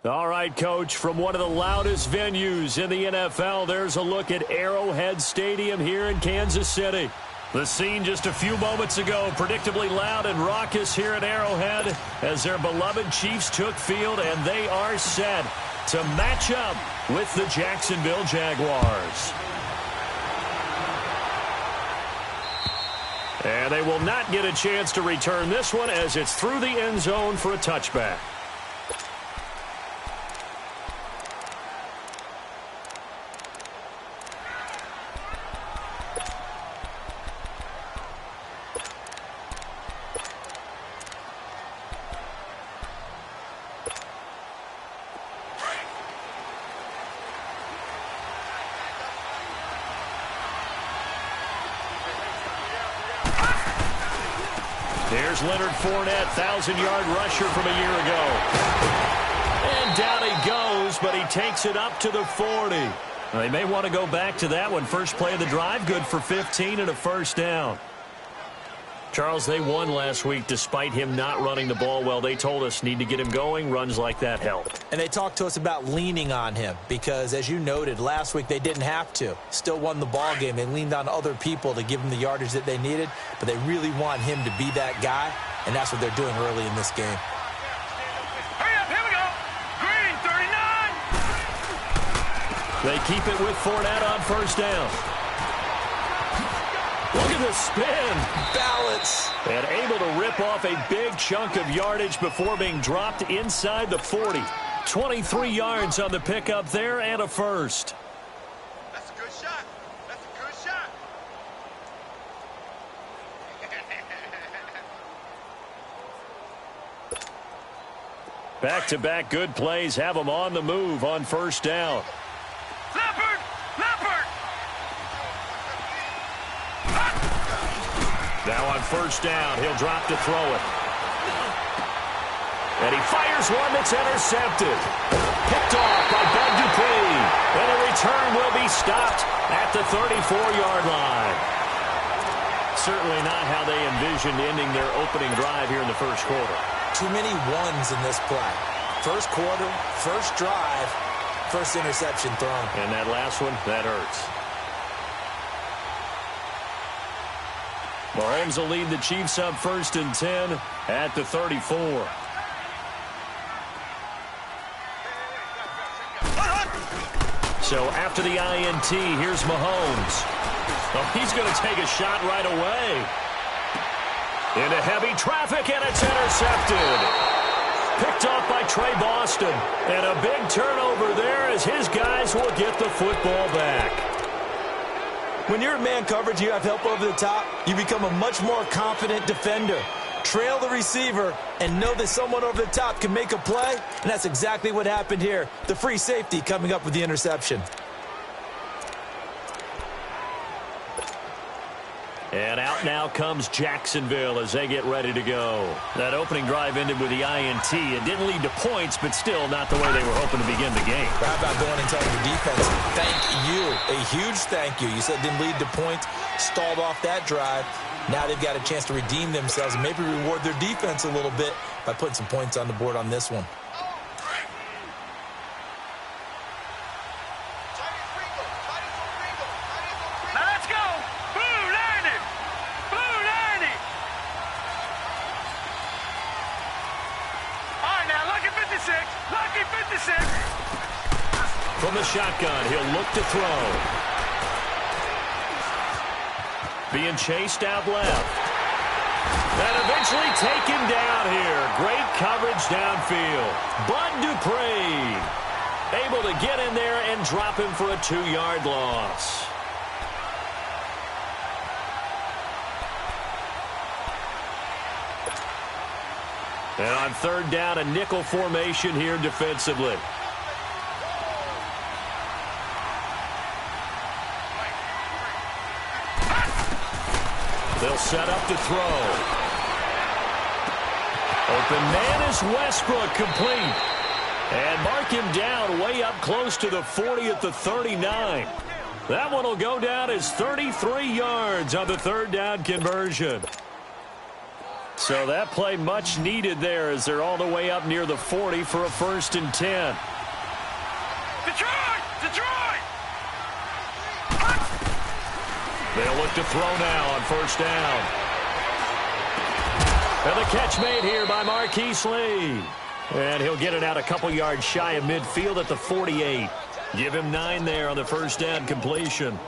All right, Coach, from one of the loudest venues in the NFL, there's a look at Arrowhead Stadium here in Kansas City. The scene just a few moments ago, predictably loud and raucous here at Arrowhead as their beloved Chiefs took field, and they are set to match up with the Jacksonville Jaguars. And they will not get a chance to return this one as it's through the end zone for a touchback. Here's Leonard Fournette, 1,000-yard rusher from a year ago. And down he goes, but he takes it up to the 40. Well, they may want to go back to that one. First play of the drive, good for 15 and a first down. Charles, they won last week despite him not running the ball well. They told us need to get him going. Runs like that help. And they talked to us about leaning on him because, as you noted, last week they didn't have to. Still won the ball game. They leaned on other people to give them the yardage that they needed, but they really want him to be that guy, and that's what they're doing early in this game. Hurry up, here we go. Green, 39. They keep it with Fournette on first down. Look at the spin. Balance. And able to rip off a big chunk of yardage before being dropped inside the 40. 23 yards on the pickup there and a first. That's a good shot. That's a good shot. Back-to-back good plays have them on the move on first down. Leopard! Now on first down, he'll drop to throw it. And he fires one that's intercepted. Picked off by Bud Dupree. And the return will be stopped at the 34-yard line. Certainly not how they envisioned ending their opening drive here in the first quarter. Too many ones in this play. First quarter, first drive, first interception thrown. And that last one, that hurts. Mahomes will lead the Chiefs up first and 10 at the 34. So after the INT, here's Mahomes. Oh, he's going to take a shot right away. Into heavy traffic, and it's intercepted. Picked off by Trey Boston. And a big turnover there as his guys will get the football back. When you're in man coverage, you have help over the top, you become a much more confident defender. Trail the receiver and know that someone over the top can make a play, and that's exactly what happened here. The free safety coming up with the interception. And out now comes Jacksonville as they get ready to go. That opening drive ended with the INT. It didn't lead to points, but still not the way they were hoping to begin the game. How about going and telling your defense, thank you, a huge thank you. You said it didn't lead to points, stalled off that drive. Now they've got a chance to redeem themselves and maybe reward their defense a little bit by putting some points on the board on this one. From the shotgun, he'll look to throw. Being chased out left. And eventually taken down here. Great coverage downfield. Bud Dupree able to get in there and drop him for a 2-yard loss. And on third down, a nickel formation here defensively. They'll set up to throw. Open man is Westbrook, complete. And mark him down way up close to the 40 at the 39. That one will go down as 33 yards on the third down conversion. So that play much needed there as they're all the way up near the 40 for a 1st and 10. Detroit! Detroit! They'll look to throw now on 1st down. And the catch made here by Marquise Lee. And he'll get it out a couple yards shy of midfield at the 48. Give him 9 there on the 1st down completion.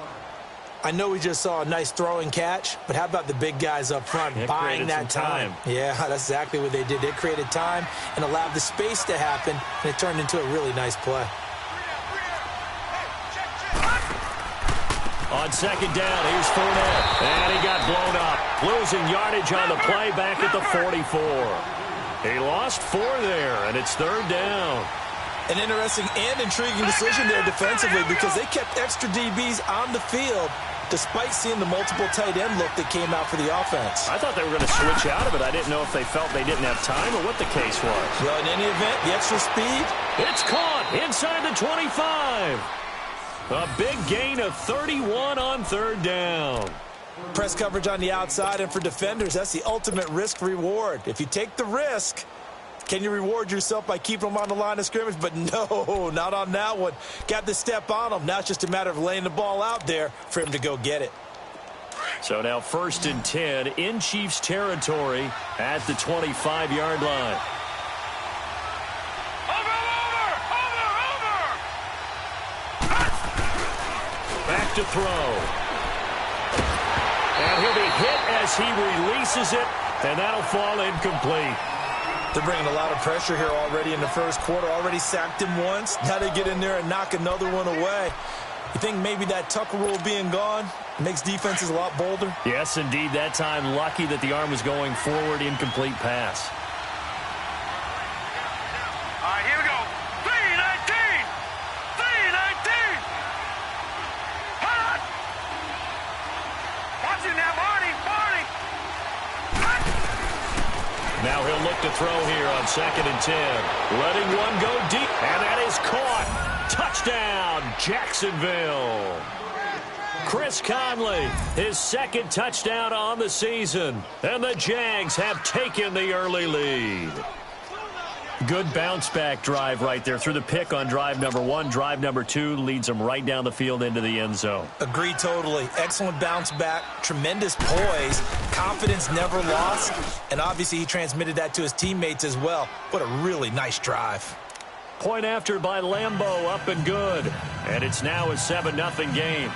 I know we just saw a nice throwing catch, but how about the big guys up front buying that time? Yeah, that's exactly what they did. They created time and allowed the space to happen, and it turned into a really nice play. On 2nd down, here's Fournette. And he got blown up. Losing yardage on the play back at the 44. He lost 4 there, and it's 3rd down. An interesting and intriguing decision there defensively because they kept extra DBs on the field despite seeing the multiple tight end look that came out for the offense. I thought they were going to switch out of it. I didn't know if they felt they didn't have time or what the case was. Well, in any event, the extra speed. It's caught inside the 25. A big gain of 31 on 3rd down. Press coverage on the outside, and for defenders, that's the ultimate risk-reward. If you take the risk, can you reward yourself by keeping them on the line of scrimmage? But no, not on that one. Got the step on him. Now it's just a matter of laying the ball out there for him to go get it. So now 1st and 10 in Chiefs territory at the 25-yard line. Back to throw. And he'll be hit as he releases it, and that'll fall incomplete. They're bringing a lot of pressure here already in the 1st quarter. Already sacked him once. Now they get in there and knock another one away. You think maybe that Tucker rule being gone makes defenses a lot bolder? Yes, indeed. That time, lucky that the arm was going forward, incomplete pass. All right, here we go. 3-19! 3-19! Hot! Watch it now, Marty! Marty! Now he'll look to throw here on 2nd and 10. Letting one go deep, and that is caught. Touchdown, Jacksonville. Chris Conley, his 2nd touchdown on the season. And the Jags have taken the early lead. Good bounce-back drive right there through the pick on drive number 1. Drive number 2 leads them right down the field into the end zone. Agree totally. Excellent bounce back, tremendous poise, confidence never lost, and obviously he transmitted that to his teammates as well. What a really nice drive. Point after by Lambeau, up and good. And it's now a 7-0 game.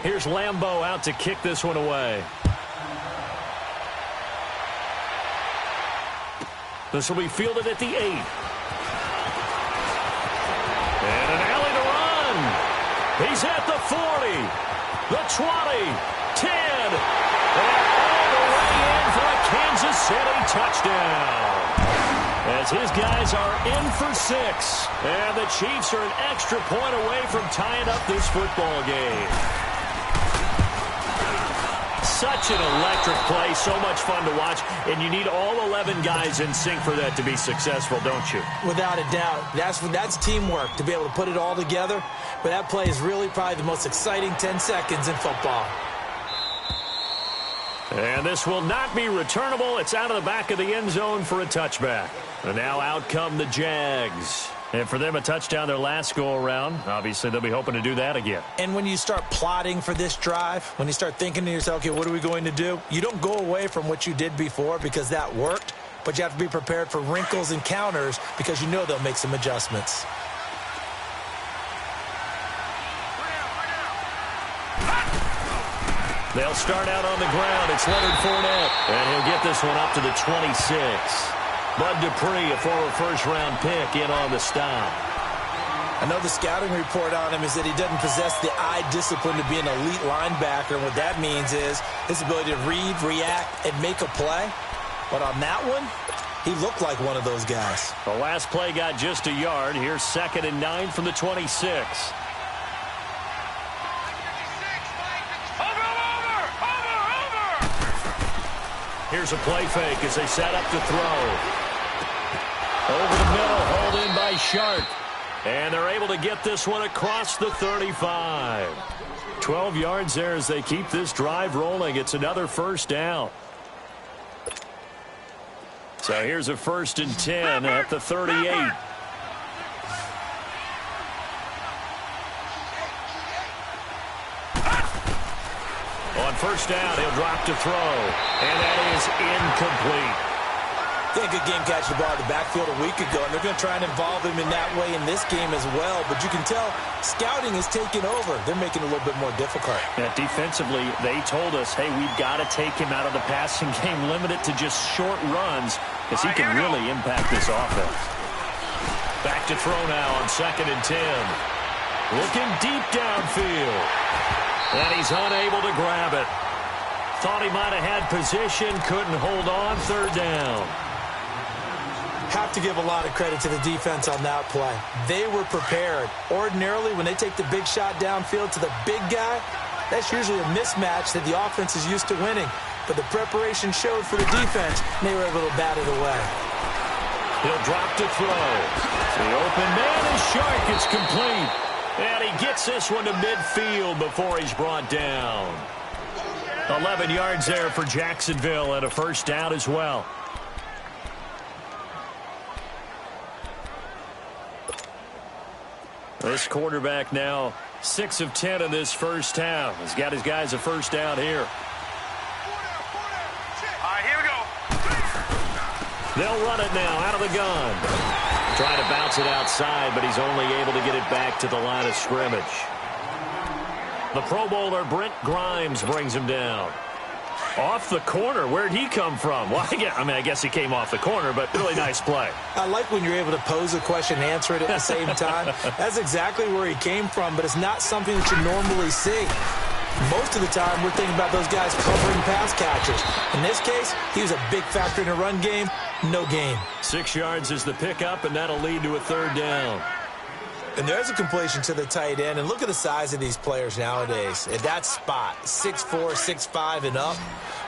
Here's Lambeau out to kick this one away. This will be fielded at the 8. And an alley to run. He's at the 40, the 20, 10, and all the way in for a Kansas City touchdown. As his guys are in for 6. And the Chiefs are an extra point away from tying up this football game. Such an electric play, so much fun to watch, and you need all 11 guys in sync for that to be successful, don't you? Without a doubt. That's teamwork, to be able to put it all together. But that play is really probably the most exciting 10 seconds in football. And this will not be returnable. It's out of the back of the end zone for a touchback. And now out come the Jags. And for them, a touchdown their last go-around. Obviously, they'll be hoping to do that again. And when you start plotting for this drive, when you start thinking to yourself, okay, what are we going to do? You don't go away from what you did before because that worked, but you have to be prepared for wrinkles and counters because you know they'll make some adjustments. They'll start out on the ground. It's Leonard Fournette, and he'll get this one up to the 26. Bud Dupree, a former first-round pick, in on the stop. I know the scouting report on him is that he doesn't possess the eye discipline to be an elite linebacker. And what that means is his ability to read, react, and make a play. But on that one, he looked like one of those guys. The last play got just a yard. Here's 2nd and 9 from the 26. Here's a play fake as they set up to throw. Over the middle, hauled in by Sharp. And they're able to get this one across the 35. 12 yards there as they keep this drive rolling. It's another first down. So here's a 1st and 10 at the 38. On first down, he'll drop to throw. And that is incomplete. They had a good game catching the ball in the backfield a week ago, and they're going to try and involve him in that way in this game as well. But you can tell scouting is taking over. They're making it a little bit more difficult. Yeah, defensively, they told us, hey, we've got to take him out of the passing game, limit it to just short runs, because he can really impact this offense. Back to throw now on 2nd and 10. Looking deep downfield. And he's unable to grab it. Thought he might have had position, couldn't hold on, 3rd down. Have to give a lot of credit to the defense on that play. They were prepared. Ordinarily, when they take the big shot downfield to the big guy, that's usually a mismatch that the offense is used to winning. But the preparation showed for the defense, and they were able to bat it away. He'll drop to throw. The open man is Shark. It's complete. And he gets this one to midfield before he's brought down. 11 yards there for Jacksonville and a first down as well. This quarterback now 6 of 10 in this first half. He's got his guys a first down here. All right, here we go. They'll run it now out of the gun. Trying to bounce it outside, but he's only able to get it back to the line of scrimmage. The Pro Bowler Brent Grimes brings him down. Off the corner. Where'd he come from? Well, I guess he came off the corner, but really nice play. I like when you're able to pose a question and answer it at the same time. That's exactly where he came from, but it's not something that you normally see. Most of the time, we're thinking about those guys covering pass catchers. In this case, he was a big factor in the run game. No gain. 6 yards is the pickup, and that'll lead to a 3rd down. And there's a completion to the tight end. And look at the size of these players nowadays. At that spot, 6'4", 6'5", and up.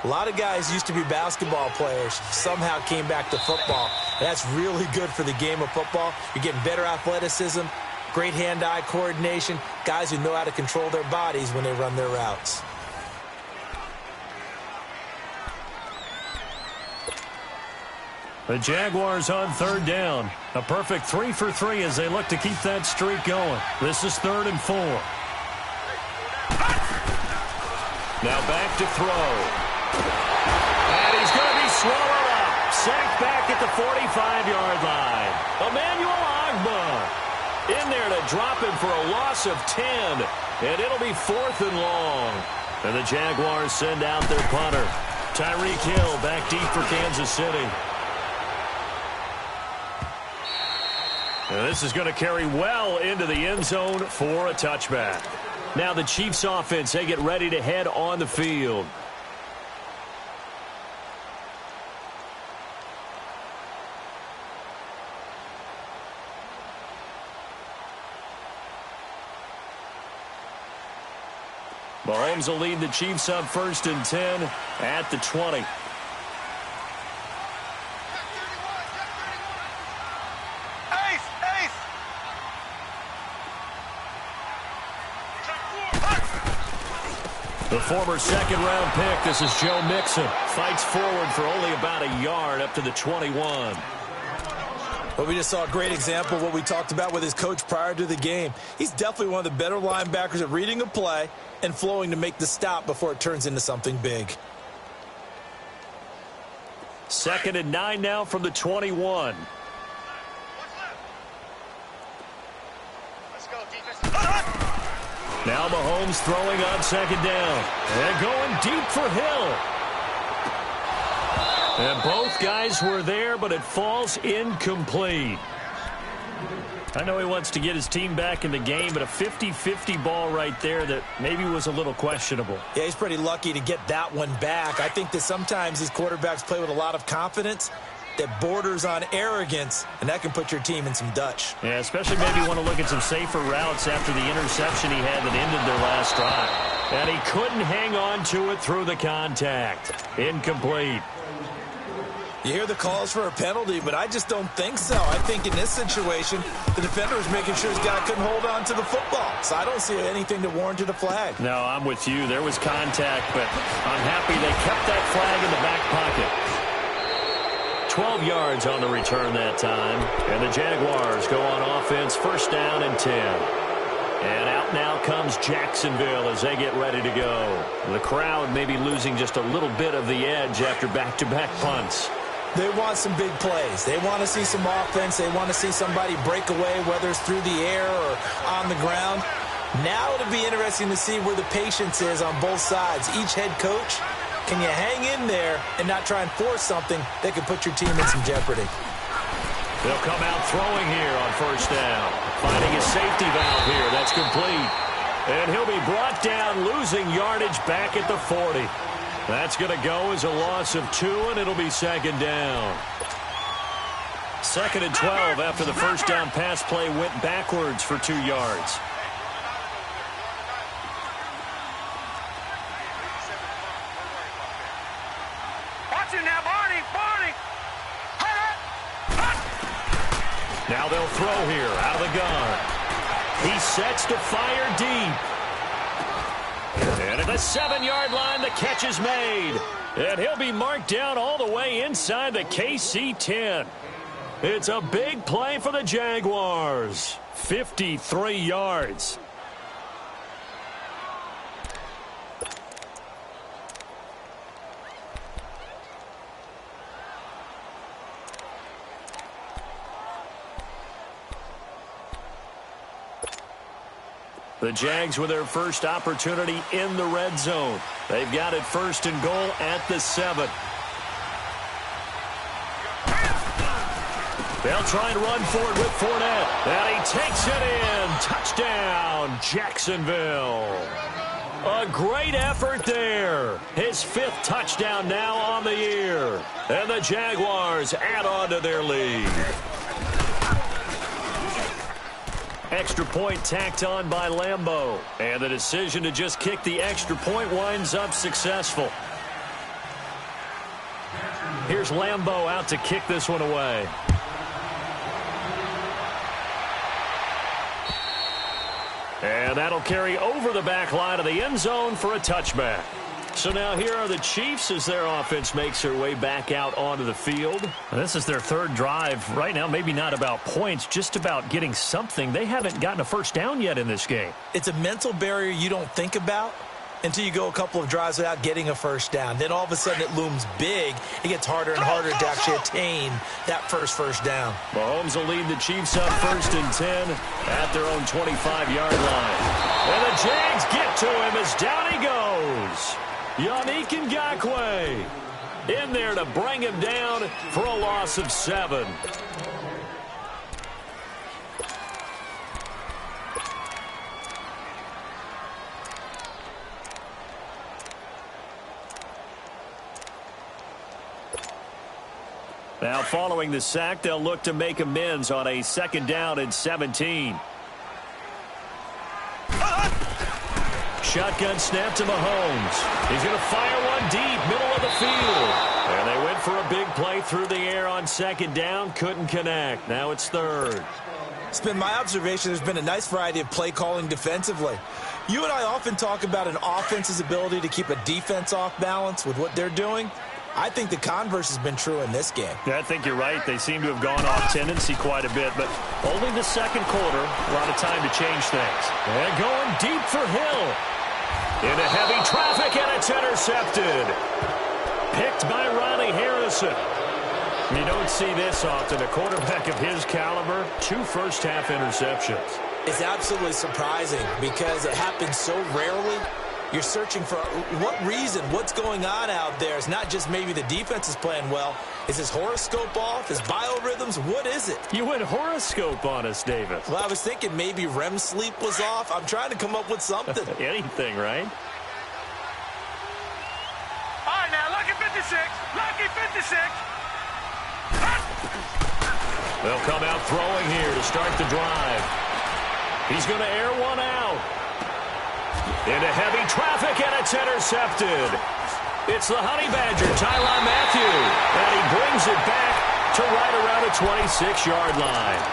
A lot of guys used to be basketball players, somehow came back to football. And that's really good for the game of football. You're getting better athleticism, great hand-eye coordination, guys who know how to control their bodies when they run their routes. The Jaguars on 3rd down. A perfect 3 for 3 as they look to keep that streak going. This is 3rd and 4. Now back to throw. And he's going to be swallowed up. Sacked back at the 45-yard line. Emmanuel Ogbah in there to drop him for a loss of 10. And it'll be 4th and long. And the Jaguars send out their punter. Tyreek Hill back deep for Kansas City. And this is going to carry well into the end zone for a touchback. Now the Chiefs offense, they get ready to head on the field. Mahomes will lead the Chiefs up 1st and 10 at the 20. The former second-round pick, this is Joe Mixon, fights forward for only about a yard up to the 21. Well, we just saw a great example of what we talked about with his coach prior to the game. He's definitely one of the better linebackers at reading a play and flowing to make the stop before it turns into something big. 2nd and 9 now from the 21. Now Mahomes throwing on 2nd down. And going deep for Hill. And both guys were there, but it falls incomplete. I know he wants to get his team back in the game, but a 50-50 ball right there that maybe was a little questionable. Yeah, he's pretty lucky to get that one back. I think that sometimes these quarterbacks play with a lot of confidence that borders on arrogance, and that can put your team in some Dutch. Yeah, especially maybe want to look at some safer routes after the interception he had that ended their last drive. And he couldn't hang on to it through the contact. Incomplete. You hear the calls for a penalty, but I just don't think so. I think in this situation, the defender was making sure his guy couldn't hold on to the football. So I don't see anything to warrant a flag. No, I'm with you. There was contact, but I'm happy they kept that flag in the back pocket. 12 yards on the return that time. And the Jaguars go on offense, first down and 10. And out now comes Jacksonville as they get ready to go. The crowd may be losing just a little bit of the edge after back-to-back punts. They want some big plays. They want to see some offense. They want to see somebody break away, whether it's through the air or on the ground. Now it'll be interesting to see where the patience is on both sides. Each head coach, can you hang in there and not try and force something that could put your team in some jeopardy? They'll come out throwing here on first down. Finding a safety valve here. That's complete. And he'll be brought down, losing yardage back at the 40. That's going to go as a loss of 2, and it'll be second down. Second and 12 after the first down pass play went backwards for 2 yards. Watch it now, Barney. Barney. Now they'll throw here out of the gun. He sets to fire deep. And at the 7-yard line, the catch is made. And he'll be marked down all the way inside the KC 10. It's a big play for the Jaguars. 53 yards. The Jags with their first opportunity in the red zone. They've got it first and goal at the 7. They'll try and run for it with Fournette. And he takes it in. Touchdown, Jacksonville. A great effort there. His 5th touchdown now on the year. And the Jaguars add on to their lead. Extra point tacked on by Lambeau. And the decision to just kick the extra point winds up successful. Here's Lambeau out to kick this one away. And that'll carry over the back line of the end zone for a touchback. So now here are the Chiefs as their offense makes their way back out onto the field. This is their 3rd drive. Right now, maybe not about points, just about getting something. They haven't gotten a first down yet in this game. It's a mental barrier you don't think about until you go a couple of drives without getting a first down. Then all of a sudden it looms big. It gets harder and harder to actually attain that first down. Mahomes will lead the Chiefs up first and 10 at their own 25-yard line. And the Jags get to him as down he goes. Yannick Ngakoue in there to bring him down for a loss of 7. Now following the sack, they'll look to make amends on a 2nd down and 17. Shotgun snap to Mahomes. He's going to fire one deep, middle of the field. And they went for a big play through the air on 2nd down. Couldn't connect. Now it's 3rd. It's been my observation there's been a nice variety of play calling defensively. You and I often talk about an offense's ability to keep a defense off balance with what they're doing. I think the converse has been true in this game. Yeah, I think you're right. They seem to have gone off tendency quite a bit, but only the 2nd quarter, a lot of time to change things. And going deep for Hill. Into heavy traffic, and it's intercepted. Picked by Ronnie Harrison. You don't see this often. A quarterback of his caliber, 2 first-half interceptions. It's absolutely surprising because it happens so rarely. You're searching for what reason, what's going on out there. It's not just maybe the defense is playing well. Is his horoscope off? His biorhythms? What is it? You went horoscope on us, David. Well, I was thinking maybe REM sleep was off. I'm trying to come up with something. Anything, right? All right, now, lucky 56. Lucky 56. They'll come out throwing here to start the drive. He's going to air one out. Into heavy traffic, and it's intercepted. It's the Honey Badger, Tyrann Mathieu. And he brings it back to right around the 26-yard line.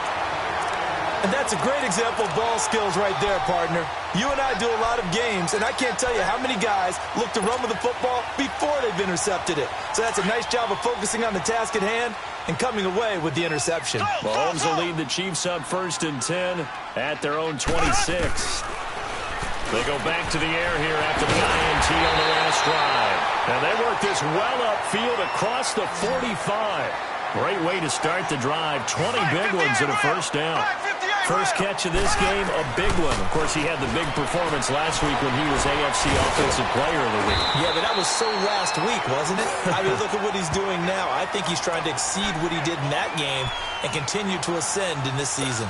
And that's a great example of ball skills right there, partner. You and I do a lot of games, and I can't tell you how many guys look to run with the football before they've intercepted it. So that's a nice job of focusing on the task at hand and coming away with the interception. Mahomes will lead the Chiefs up 1st and 10 at their own 26. They go back to the air here after the INT on the last drive. And they work this well upfield across the 45. Great way to start the drive. 20 big ones and a first down. First catch of this game, a big one. Of course, he had the big performance last week when he was AFC Offensive Player of the Week. Yeah, but that was so last week, wasn't it? I mean, look at what he's doing now. I think he's trying to exceed what he did in that game and continue to ascend in this season.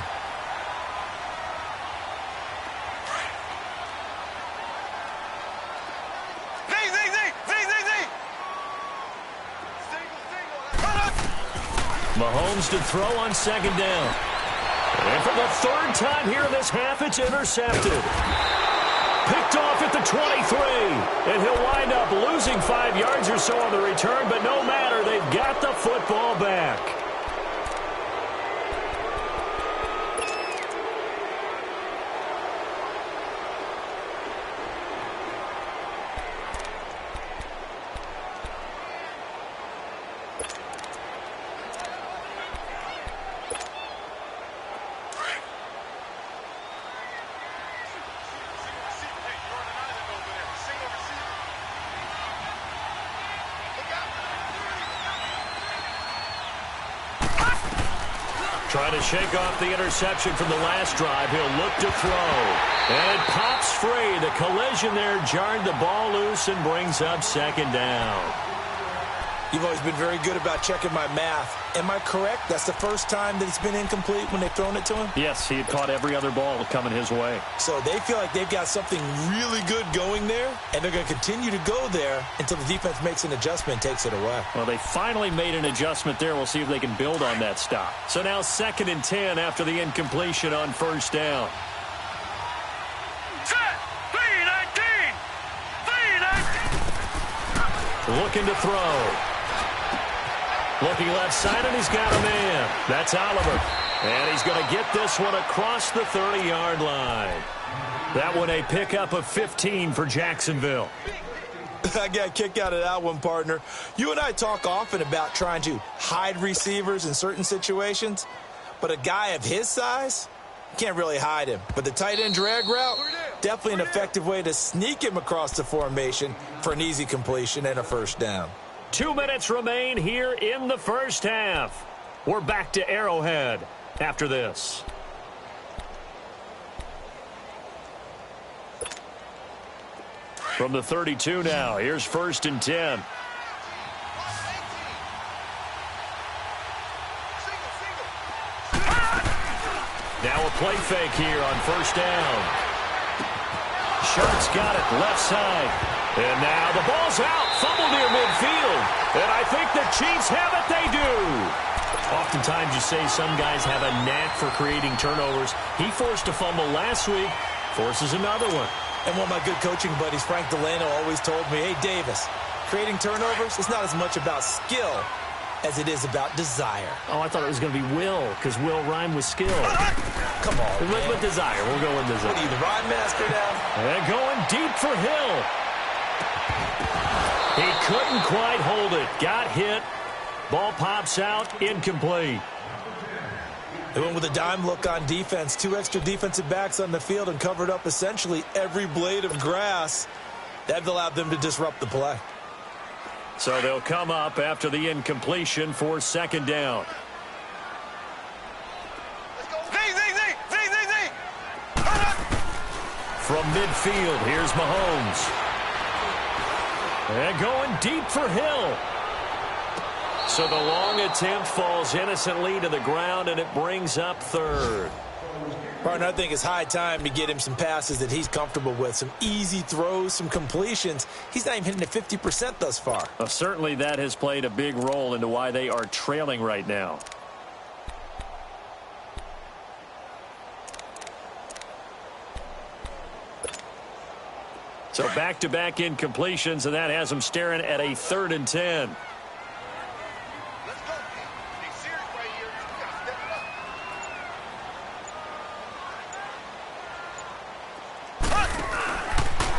Mahomes to throw on 2nd down. And for the 3rd time here in this half, it's intercepted. Picked off at the 23. And he'll wind up losing 5 yards or so on the return, but no matter, they've got the football back. Trying to shake off the interception from the last drive. He'll look to throw. And it pops free. The collision there jarred the ball loose and brings up 2nd down. You've always been very good about checking my math. Am I correct? That's the first time that it's been incomplete when they've thrown it to him? Yes, he had caught every other ball coming his way. So they feel like they've got something really good going there, and they're going to continue to go there until the defense makes an adjustment and takes it away. Well, they finally made an adjustment there. We'll see if they can build on that stop. So now 2nd and 10 after the incompletion on 1st down. Set! 3-19! 3-19! Looking to throw. Looking left side, and he's got a man. That's Oliver. And he's going to get this one across the 30-yard line. That one a pickup of 15 for Jacksonville. I got a kick out of that one, partner. You and I talk often about trying to hide receivers in certain situations, but a guy of his size, can't really hide him. But the tight end drag route, definitely an effective way to sneak him across the formation for an easy completion and a first down. 2 minutes remain here in the first half. We're back to Arrowhead after this. From the 32 now, here's 1st and 10. Now a play fake here on 1st down. Sharp's got it, left side. And now the ball's out, fumble near midfield. And I think the Chiefs have it, they do. Oftentimes you say some guys have a knack for creating turnovers. He forced a fumble last week, forces another one. And one of my good coaching buddies, Frank Delano, always told me, hey, Davis, creating turnovers is not as much about skill as it is about desire. Oh, I thought it was going to be will, because will rhyme with skill. Come on, with desire. We'll go with desire. What are you, the rhyme master now? And going deep for Hill. He couldn't quite hold it. Got hit. Ball pops out. Incomplete. They went with a dime look on defense. 2 extra defensive backs on the field and covered up essentially every blade of grass. That allowed them to disrupt the play. So they'll come up after the incompletion for 2nd down. From midfield, here's Mahomes. And going deep for Hill. So the long attempt falls innocently to the ground, and it brings up 3rd. Partner, I think it's high time to get him some passes that he's comfortable with. Some easy throws, some completions. He's not even hitting at 50% thus far. Well, certainly that has played a big role into why they are trailing right now. So back-to-back incompletions, and that has them staring at a 3rd and 10. Let's go, Pete. Be serious right here. You got to step it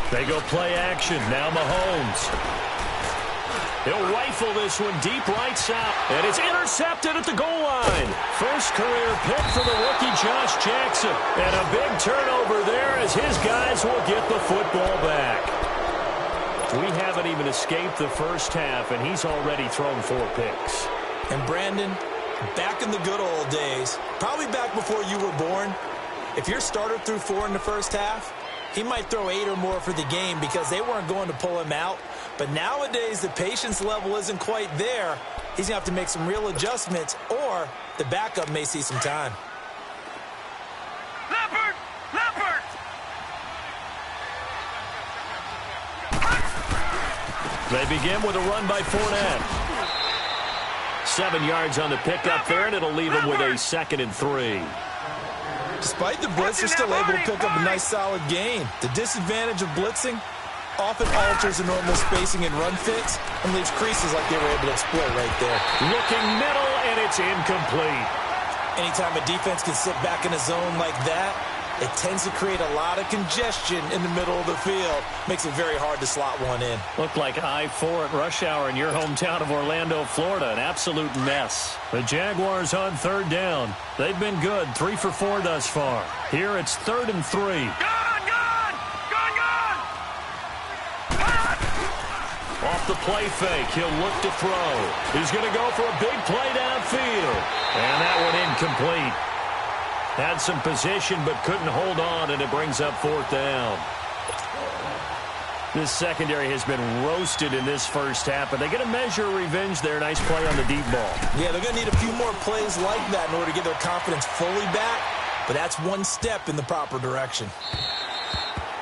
up. They go play action. Now Mahomes. He'll rifle this one deep right side. And it's intercepted at the goal line. First career pick for the rookie Josh Jackson. And a big turnover there as his guys will get the football back. We haven't even escaped the first half, and he's already thrown 4 picks. And Brandon, back in the good old days, probably back before you were born, if your starter threw 4 in the first half, he might throw 8 or more for the game because they weren't going to pull him out. But nowadays, the patience level isn't quite there. He's going to have to make some real adjustments, or the backup may see some time. Leopard! Leopard! They begin with a run by Fournette. 7 yards on the pickup there, and it'll leave him with a 2nd and 3. Despite the blitz, they're still able to pick up a nice solid gain. The disadvantage of blitzing often alters the normal spacing and run fits and leaves creases like they were able to exploit right there. Looking middle, and it's incomplete. Anytime a defense can sit back in a zone like that, it tends to create a lot of congestion in the middle of the field. Makes it very hard to slot one in. Looked like I-4 at rush hour in your hometown of Orlando, Florida. An absolute mess. The Jaguars on 3rd down. They've been good, 3 for 4 thus far. Here it's 3rd and 3. Gone! Off the play fake, he'll look to throw. He's going to go for a big play downfield. And that one incomplete. Had some position but couldn't hold on, and it brings up 4th down. This secondary has been roasted in this first half, but they're going to measure revenge there. Nice play on the deep ball. Yeah, they're going to need a few more plays like that in order to get their confidence fully back, but that's one step in the proper direction.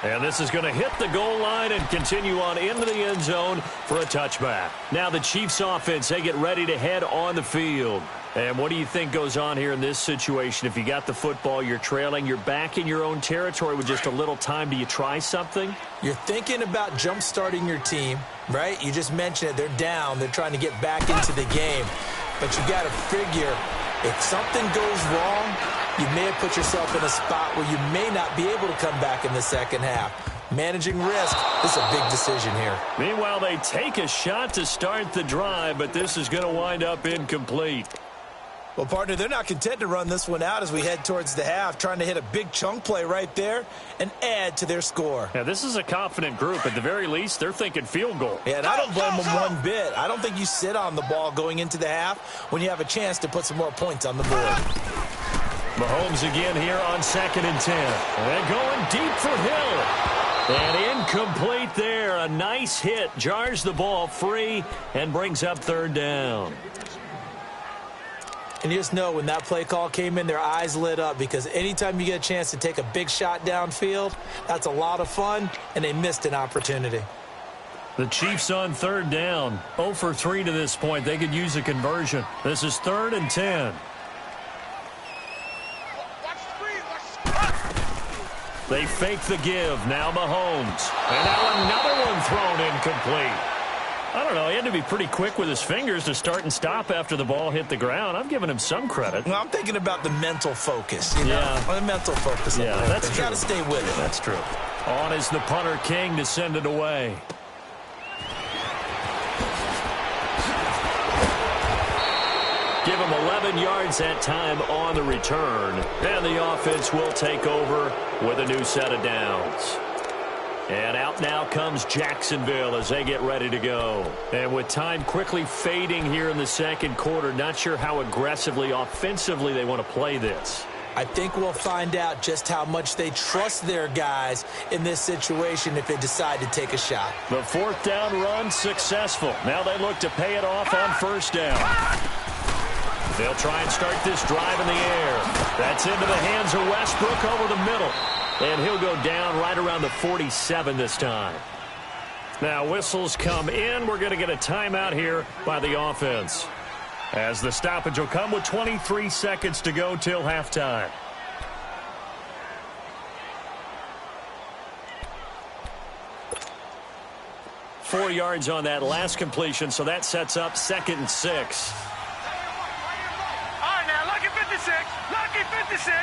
And this is going to hit the goal line and continue on into the end zone for a touchback. Now the Chiefs offense, they get ready to head on the field. And what do you think goes on here in this situation? If you got the football, you're trailing, you're back in your own territory with just a little time. Do you try something? You're thinking about jump-starting your team, right? You just mentioned it. They're down. They're trying to get back into the game. But you got to figure, if something goes wrong, you may have put yourself in a spot where you may not be able to come back in the second half. Managing risk is a big decision here. Meanwhile, they take a shot to start the drive, but this is going to wind up incomplete. Well, partner, they're not content to run this one out as we head towards the half, trying to hit a big chunk play right there and add to their score. Yeah, this is a confident group. At the very least, they're thinking field goal. Yeah, and I don't blame them one bit. I don't think you sit on the ball going into the half when you have a chance to put some more points on the board. Mahomes again here on 2nd and 10. And going deep for Hill. And incomplete there. A nice hit. Jars the ball free and brings up 3rd down. And you just know when that play call came in, their eyes lit up because anytime you get a chance to take a big shot downfield, that's a lot of fun, and they missed an opportunity. The Chiefs on 3rd down. 0 for 3 to this point. They could use a conversion. This is 3rd and 10. They fake the give. Now Mahomes. And now another one thrown incomplete. I don't know. He had to be pretty quick with his fingers to start and stop after the ball hit the ground. I'm giving him some credit. Well, I'm thinking about the mental focus, you know? The mental focus. Yeah, that's true. You got to stay with it. That's true. On is the punter King to send it away. Give him 11 yards that time on the return. And the offense will take over with a new set of downs. And out now comes Jacksonville as they get ready to go. And with time quickly fading here in the second quarter, not sure how aggressively, offensively they want to play this. I think we'll find out just how much they trust their guys in this situation if they decide to take a shot. The 4th down run successful. Now they look to pay it off on 1st down. They'll try and start this drive in the air. That's into the hands of Westbrook over the middle. And he'll go down right around the 47 this time. Now whistles come in. We're going to get a timeout here by the offense, as the stoppage will come with 23 seconds to go till halftime. 4 yards on that last completion, so that sets up 2nd and 6. All right, now, lucky 56. Lucky 56.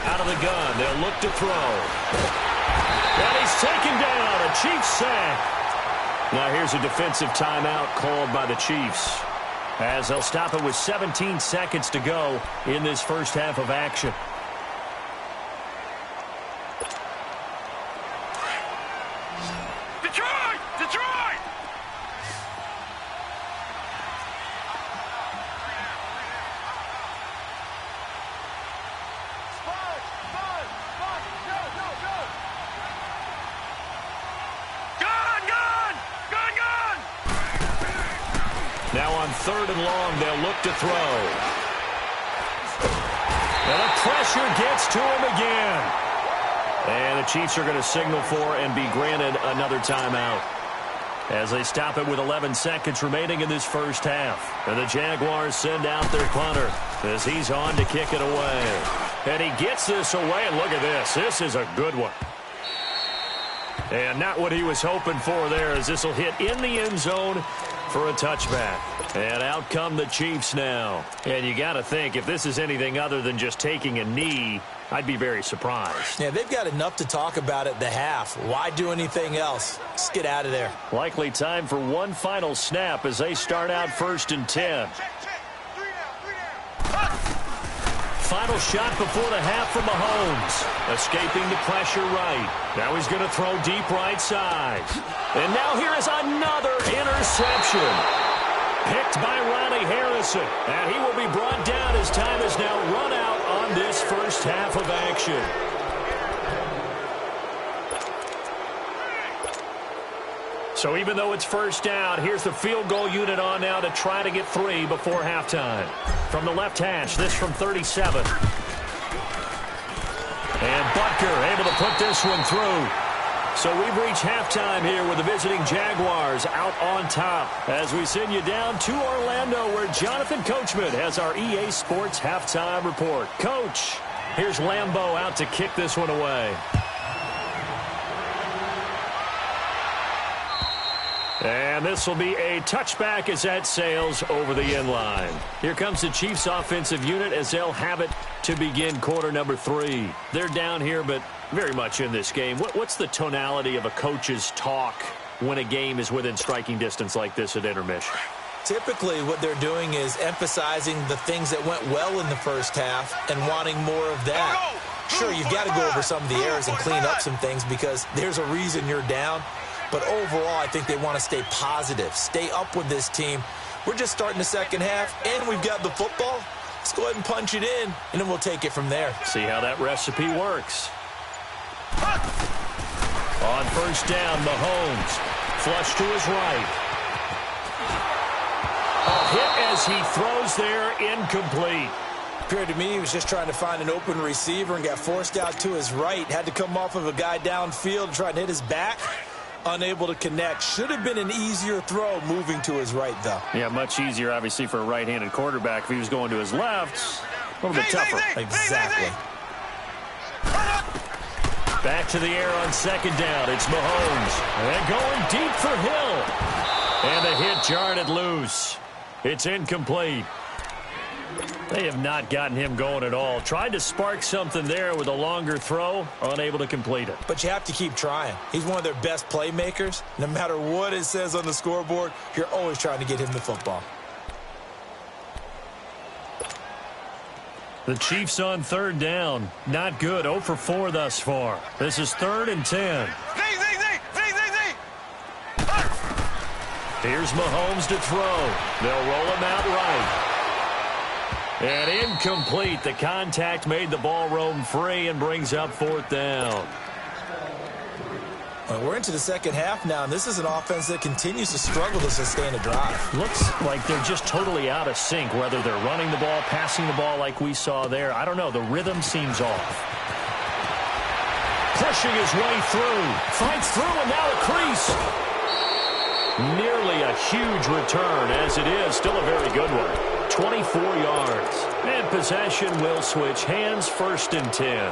Out of the gun, they'll look to throw. And he's taken down, a Chiefs sack. Now here's a defensive timeout called by the Chiefs, as they'll stop it with 17 seconds to go in this first half of action. Detroit! Detroit! Now on 3rd and long, they'll look to throw. And the pressure gets to him again. And the Chiefs are going to signal for and be granted another timeout, as they stop it with 11 seconds remaining in this first half. And the Jaguars send out their punter as he's on to kick it away. And he gets this away, and look at this. This is a good one. And not what he was hoping for there, as this will hit in the end zone for a touchback. And out come the Chiefs now. And you got to think, if this is anything other than just taking a knee, I'd be very surprised. Yeah, they've got enough to talk about at the half. Why do anything else? Just get out of there. Likely time for one final snap as they start out 1st and 10. Final shot before the half from Mahomes. Escaping the pressure right. Now he's going to throw deep right side. And now here is another interception. Picked by Ronnie Harrison. And he will be brought down as time is now run out on this first half of action. So even though it's first down, here's the field goal unit on now to try to get 3 before halftime. From the left hash, this from 37. And Butker able to put this one through. So we've reached halftime here with the visiting Jaguars out on top, as we send you down to Orlando, where Jonathan Coachman has our EA Sports halftime report. Coach, here's Lambeau out to kick this one away. And this will be a touchback as that sails over the end line. Here comes the Chiefs offensive unit as they'll have it to begin quarter number 3. They're down here, but very much in this game. What's the tonality of a coach's talk when a game is within striking distance like this at intermission? Typically, what they're doing is emphasizing the things that went well in the first half and wanting more of that. Sure, you've got to go over some of the errors and clean up some things because there's a reason you're down. But overall, I think they want to stay positive, stay up with this team. We're just starting the second half, and we've got the football. Let's go ahead and punch it in, and then we'll take it from there. See how that recipe works. On first down, Mahomes. Flush to his right. A hit as he throws there, incomplete. Appeared to me he was just trying to find an open receiver and got forced out to his right. Had to come off of a guy downfield, try to hit his back. Unable to connect. Should have been an easier throw moving to his right, though. Yeah, much easier, obviously, for a right-handed quarterback. If he was going to his left, a little bit tougher. Exactly. Back to the air on second down. It's Mahomes. And going deep for Hill. And the hit jarred it loose. It's incomplete. They have not gotten him going at all. Tried to spark something there with a longer throw, unable to complete it. But you have to keep trying. He's one of their best playmakers. No matter what it says on the scoreboard, you're always trying to get him the football. The Chiefs on third down. Not good. 0 for 4 thus far. This is 3rd and 10. Here's Mahomes to throw. They'll roll him out right. And incomplete. The contact made the ball roam free and brings up 4th down. Well, we're into the second half now, and this is an offense that continues to struggle to sustain a drive. Looks like they're just totally out of sync, whether they're running the ball, passing the ball like we saw there. I don't know. The rhythm seems off. Pushing his way through. Fights through, and now a crease. Nearly a huge return, as it is. Still a very good one. 24 yards. And possession will switch hands, 1st and 10.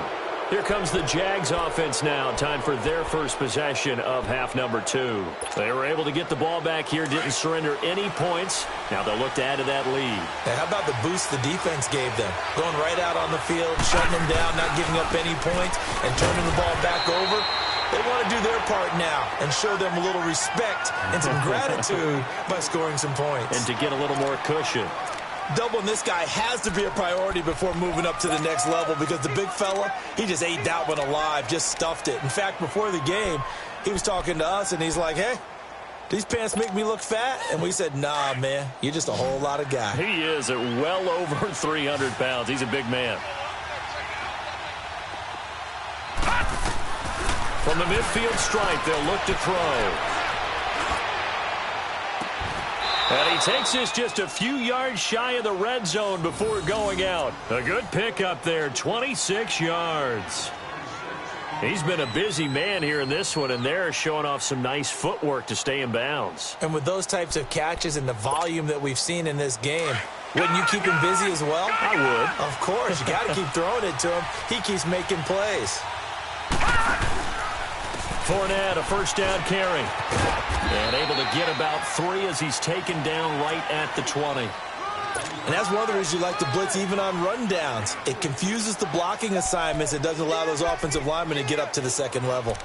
Here comes the Jags offense now. Time for their first possession of half number 2. They were able to get the ball back here, didn't surrender any points. Now they'll look to add to that lead. Hey, how about the boost the defense gave them? Going right out on the field, shutting them down, not giving up any points, and turning the ball back over. They want to do their part now and show them a little respect and some gratitude by scoring some points. And to get a little more cushion. Doubling this guy has to be a priority before moving up to the next level because the big fella, he just ate that one alive, just stuffed it. In fact, before the game, he was talking to us, and he's like, hey, these pants make me look fat? And we said, nah, man, you're just a whole lot of guy. He is at well over 300 pounds. He's a big man. From the midfield stripe, they'll look to throw. And he takes this just a few yards shy of the red zone before going out. A good pickup there, 26 yards. He's been a busy man here in this one, and they're showing off some nice footwork to stay in bounds. And with those types of catches and the volume that we've seen in this game, wouldn't you keep him busy as well? I would. Of course. You got to keep throwing it to him. He keeps making plays. Fournette, a first down carry. And able to get about 3 as he's taken down right at the 20. And that's one of the reasons you like to blitz even on rundowns. It confuses the blocking assignments. It doesn't allow those offensive linemen to get up to the second level.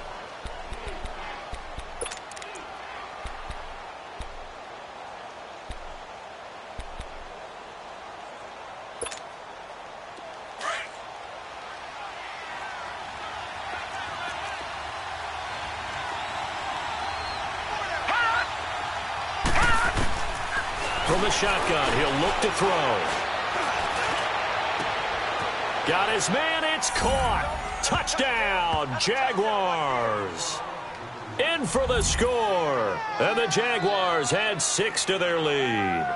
From the shotgun, he'll look to throw. Got his man, it's caught. Touchdown, Jaguars. In for the score. And the Jaguars had 6 to their lead.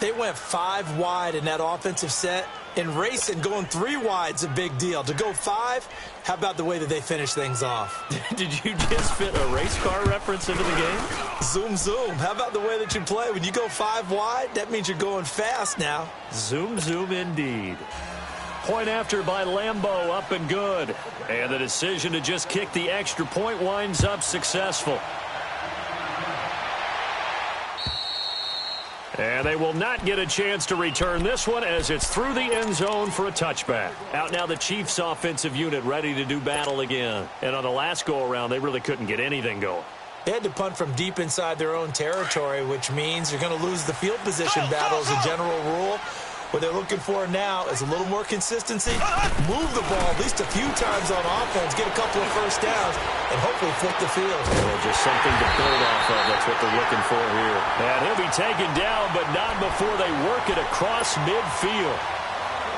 They went 5 wide in that offensive set. In racing, going 3 wide's a big deal. To go 5, how about the way that they finish things off? Did you just fit a race car reference into the game? Zoom, zoom. How about the way that you play? When you go 5 wide, that means you're going fast now. Zoom, zoom indeed. Point after by Lambeau, up and good. And the decision to just kick the extra point winds up successful. And they will not get a chance to return this one as it's through the end zone for a touchback. Out now the Chiefs offensive unit ready to do battle again. And on the last go-around, they really couldn't get anything going. They had to punt from deep inside their own territory, which means you're going to lose the field position battle as a general rule. What they're looking for now is a little more consistency, move the ball at least a few times on offense, get a couple of first downs, and hopefully flip the field. Well, just something to build off of. That's what they're looking for here. And he'll be taken down, but not before they work it across midfield.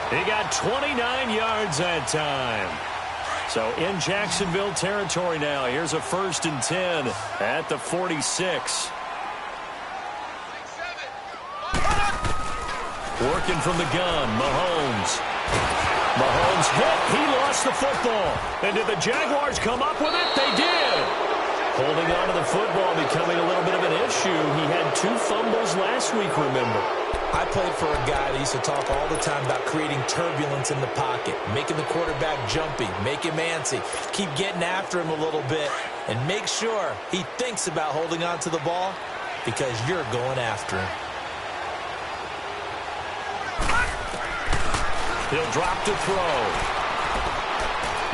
He got 29 yards that time. So in Jacksonville territory now. Here's a 1st and 10 at the 46. Working from the gun, Mahomes. Mahomes hit. He lost the football. And did the Jaguars come up with it? They did. Holding on to the football becoming a little bit of an issue. He had 2 fumbles last week, remember. I played for a guy that used to talk all the time about creating turbulence in the pocket, making the quarterback jumpy, make him antsy, keep getting after him a little bit, and make sure he thinks about holding on to the ball because you're going after him. He'll drop to throw.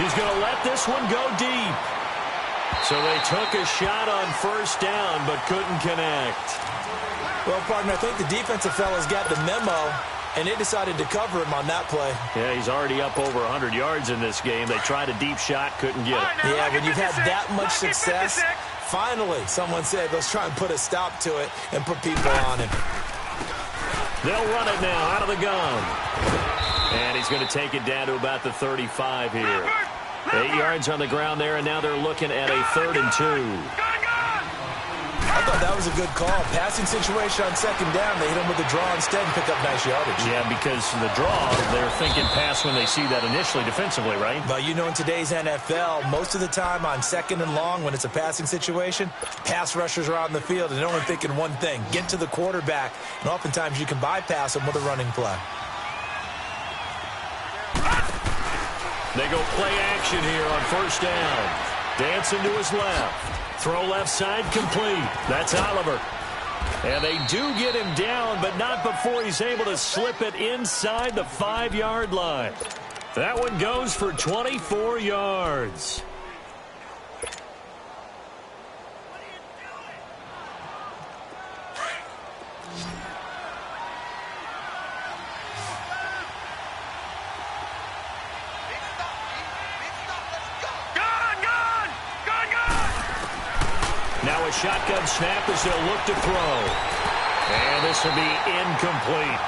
He's going to let this one go deep. So they took a shot on 1st down, but couldn't connect. Well, partner, I think the defensive fellas got the memo, and they decided to cover him on that play. Yeah, he's already up over 100 yards in this game. They tried a deep shot, couldn't get it. Yeah, when you've had that much success, finally, someone said, let's try and put a stop to it and put people on him. They'll run it now out of the gun. And he's going to take it down to about the 35 here. 8 yards on the ground there, and now they're looking at a 3rd and 2. I thought that was a good call. Passing situation on 2nd down. They hit him with a draw instead and pick up nice yardage. Yeah, because the draw, they're thinking pass when they see that initially defensively, right? But you know, in today's NFL, most of the time on 2nd and long, when it's a passing situation, pass rushers are on the field and they're only thinking one thing, get to the quarterback. And oftentimes you can bypass them with a running play. They go play action here on first down. Dancing to his left. Throw left side complete. That's Oliver. And they do get him down, but not before he's able to slip it inside the 5-yard line. That one goes for 24 yards. Now a shotgun snap as they'll look to throw. And this will be incomplete.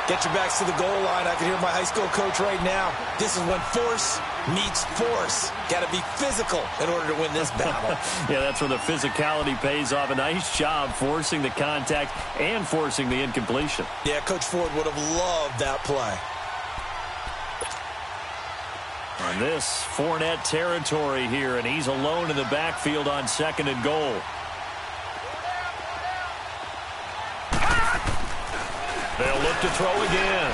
Get your backs to the goal line. I can hear my high school coach right now. This is when force meets force. Got to be physical in order to win this battle. Yeah, that's where the physicality pays off. A nice job forcing the contact and forcing the incompletion. Yeah, Coach Ford would have loved that play. And this Fournette territory here, and he's alone in the backfield on 2nd and goal. They'll look to throw again.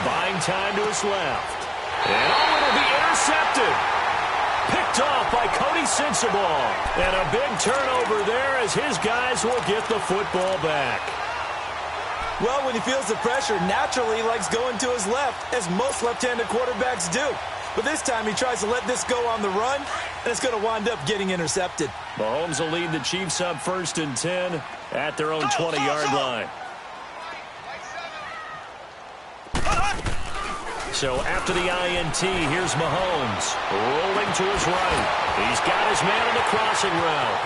Buying time to his left. And it'll be intercepted. Picked off by Cody Sensabaugh. And a big turnover there as his guys will get the football back. Well, when he feels the pressure, naturally he likes going to his left, as most left-handed quarterbacks do. But this time he tries to let this go on the run, and it's going to wind up getting intercepted. Mahomes will lead the Chiefs up 1st and 10 at their own 20-yard line. So after the INT, here's Mahomes rolling to his right. He's got his man on the crossing route.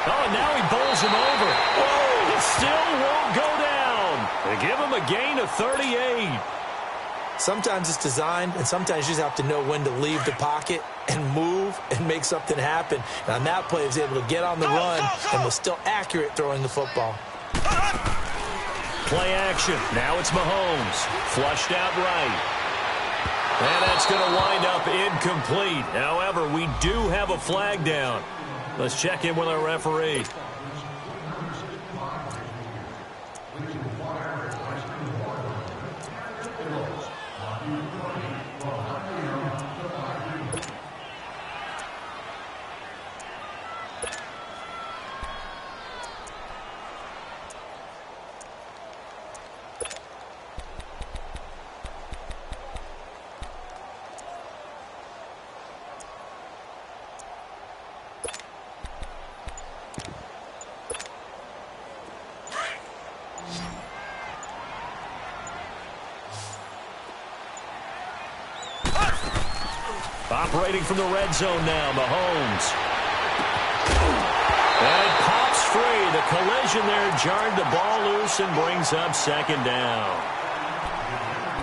Oh, and now he bowls him over. Oh, it still won't go down. They give him a gain of 38. Sometimes it's designed, and sometimes you just have to know when to leave the pocket and move and make something happen. And on that play, he was able to get on the run and was still accurate throwing the football. Play action. Now it's Mahomes. Flushed out right. And that's going to wind up incomplete. However, we do have a flag down. Let's check in with our referee. Operating from the red zone now, Mahomes. And it pops free. The collision there jarred the ball loose and brings up 2nd down.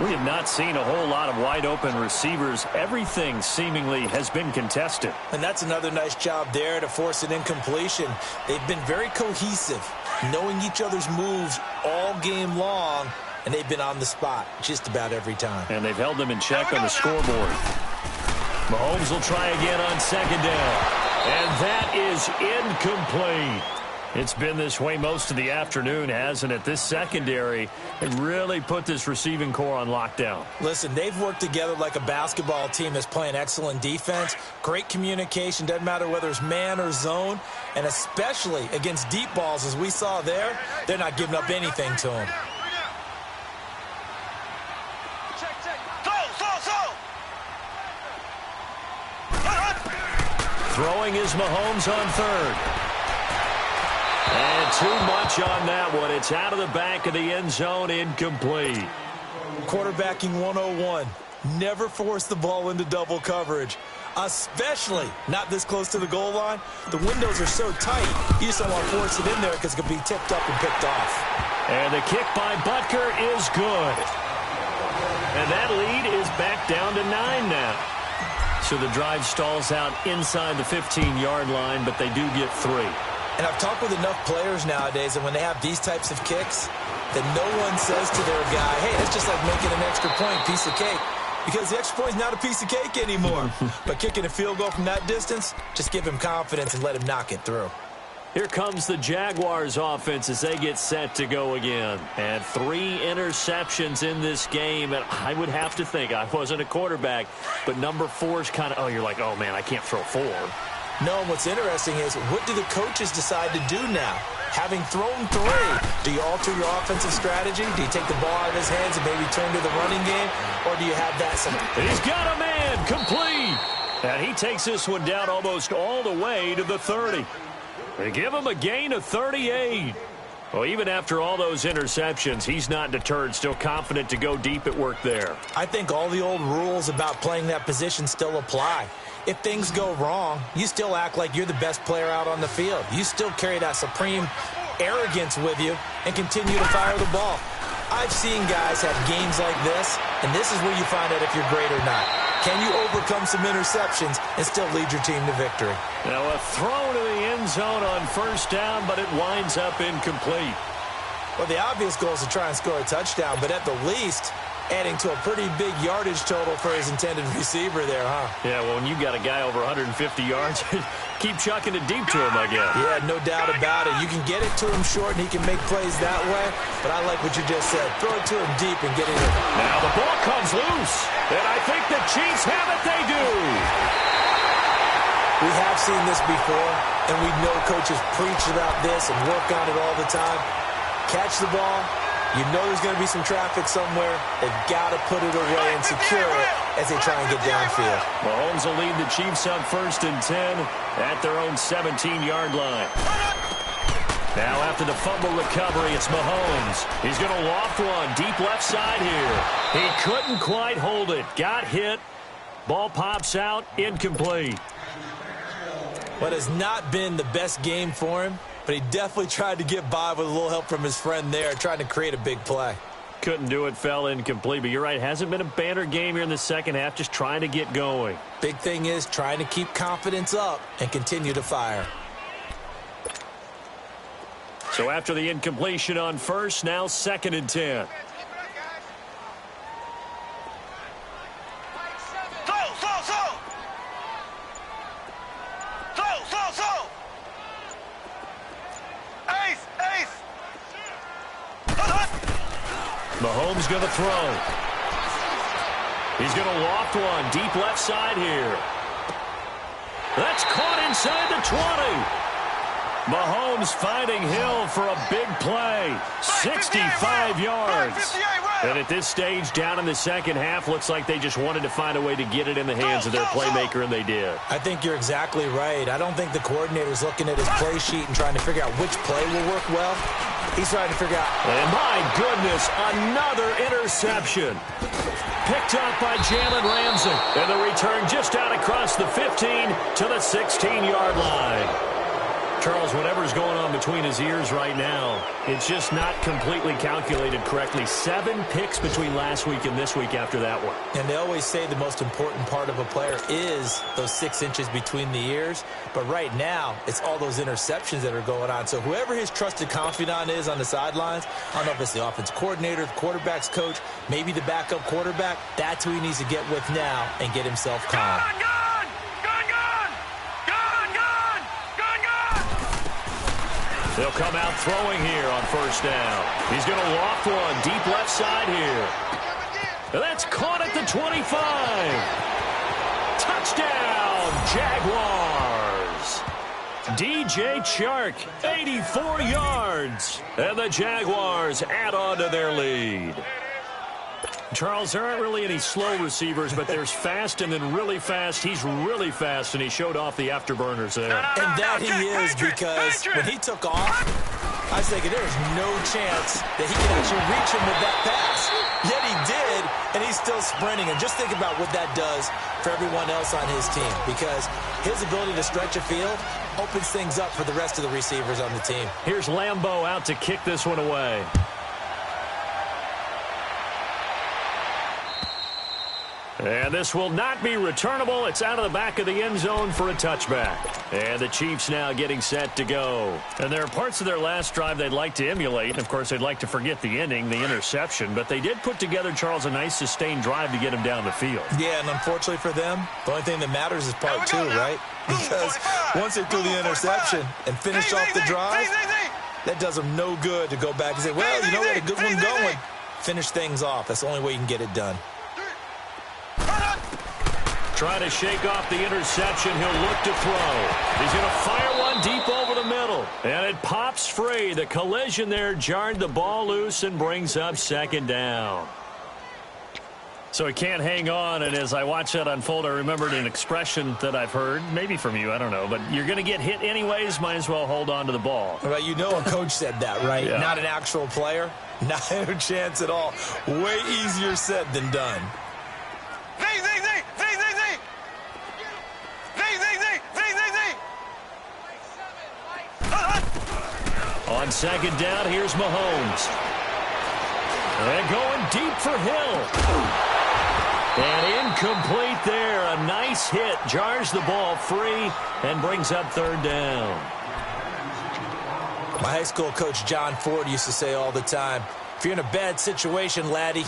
We have not seen a whole lot of wide-open receivers. Everything seemingly has been contested. And that's another nice job there to force an incompletion. They've been very cohesive, knowing each other's moves all game long, and they've been on the spot just about every time. And they've held them in check on the scoreboard. Mahomes will try again on 2nd down. And that is incomplete. It's been this way most of the afternoon, hasn't it? This secondary had really put this receiving core on lockdown. Listen, they've worked together like a basketball team that's playing excellent defense. Great communication. Doesn't matter whether it's man or zone. And especially against deep balls, as we saw there, they're not giving up anything to them. Throwing is Mahomes on 3rd. And too much on that one. It's out of the back of the end zone, incomplete. Quarterbacking 101. Never force the ball into double coverage, especially not this close to the goal line. The windows are so tight, you just don't want to force it in there because it could be tipped up and picked off. And the kick by Butker is good. And that lead is back down to 9 now. So the drive stalls out inside the 15-yard line, but they do get 3. And I've talked with enough players nowadays that when they have these types of kicks, that no one says to their guy, hey, that's just like making an extra point, piece of cake. Because the extra point is not a piece of cake anymore. But kicking a field goal from that distance, just give him confidence and let him knock it through. Here comes the Jaguars offense as they get set to go again. And 3 interceptions in this game. And I would have to think, I wasn't a quarterback, but number 4 is kind of, oh, you're like, oh, man, I can't throw 4. No, and what's interesting is, what do the coaches decide to do now? Having thrown 3, do you alter your offensive strategy? Do you take the ball out of his hands and maybe turn to the running game? Or do you have that? He's got a man, complete. And he takes this one down almost all the way to the 30. They give him a gain of 38. Well, even after all those interceptions, he's not deterred, still confident to go deep at work there. I think all the old rules about playing that position still apply. If things go wrong, you still act like you're the best player out on the field. You still carry that supreme arrogance with you and continue to fire the ball. I've seen guys have games like this, and this is where you find out if you're great or not. Can you overcome some interceptions and still lead your team to victory? Now a throw to the end zone on first down, but it winds up incomplete. Well, the obvious goal is to try and score a touchdown, but at the least, adding to a pretty big yardage total for his intended receiver there, huh? Yeah, well, when you got a guy over 150 yards, keep chucking it deep to him, I guess. Yeah, no doubt about it. You can get it to him short, and he can make plays that way, but I like what you just said. Throw it to him deep and get it in. Now the ball comes loose, and I think the Chiefs have it. They do. We have seen this before, and we know coaches preach about this and work on it all the time. Catch the ball. You know there's going to be some traffic somewhere. They've got to put it away and secure it as they try and get downfield. Mahomes will lead the Chiefs on 1st and 10 at their own 17-yard line. Now after the fumble recovery, it's Mahomes. He's going to loft one deep left side here. He couldn't quite hold it. Got hit. Ball pops out. Incomplete. What has not been the best game for him, but he definitely tried to get by with a little help from his friend there, trying to create a big play. Couldn't do it, fell incomplete. But you're right, hasn't been a banner game here in the second half, just trying to get going. Big thing is trying to keep confidence up and continue to fire. So after the incompletion on first, now 2nd and 10. Mahomes going to throw. He's going to loft one deep left side here. That's caught inside the 20. Mahomes finding Hill for a big play. 65 yards. And at this stage, down in the second half, looks like they just wanted to find a way to get it in the hands of their playmaker, and they did. I think you're exactly right. I don't think the coordinator's looking at his play sheet and trying to figure out which play will work well. He's trying to figure out. And my goodness, another interception. Picked up by Jalen Ramsey. And the return just out across the 15 to the 16-yard line. Charles, whatever's going on between his ears right now, it's just not completely calculated correctly. 7 picks between last week and this week after that one. And they always say the most important part of a player is those 6 inches between the ears. But right now, it's all those interceptions that are going on. So whoever his trusted confidant is on the sidelines, I don't know if it's the offense coordinator, the quarterback's coach, maybe the backup quarterback, that's who he needs to get with now and get himself calm. They'll come out throwing here on first down. He's going to loft one deep left side here. And that's caught at the 25. Touchdown, Jaguars. DJ Chark, 84 yards. And the Jaguars add on to their lead. Charles, there aren't really any slow receivers, but there's fast and then really fast. He's really fast, and he showed off the afterburners there. And that he is, because when he took off, I was thinking there's no chance that he can actually reach him with that pass. Yet he did, and he's still sprinting. And just think about what that does for everyone else on his team, because his ability to stretch a field opens things up for the rest of the receivers on the team. Here's Lambeau out to kick this one away. And this will not be returnable. It's out of the back of the end zone for a touchback. And the Chiefs now getting set to go. And there are parts of their last drive they'd like to emulate. And, of course, they'd like to forget the ending, the interception. But they did put together, Charles, a nice sustained drive to get him down the field. Yeah, and unfortunately for them, the only thing that matters is part two, right? Because once they threw the interception and finished off the drive, that does them no good to go back and say, well, you know, we had a good one going. Finish things off. That's the only way you can get it done. Trying to shake off the interception. He'll look to throw. He's going to fire one deep over the middle. And it pops free. The collision there jarred the ball loose and brings up second down. So he can't hang on, and as I watch that unfold, I remembered an expression that I've heard, maybe from you, I don't know, but you're going to get hit anyways, might as well hold on to the ball. Well, you know a coach said that, right? Yeah. Not an actual player. Not a chance at all. Way easier said than done. On second down, here's Mahomes. And going deep for Hill. And incomplete there. A nice hit. Jars the ball free and brings up third down. My high school coach, John Ford, used to say all the time, if you're in a bad situation, laddie,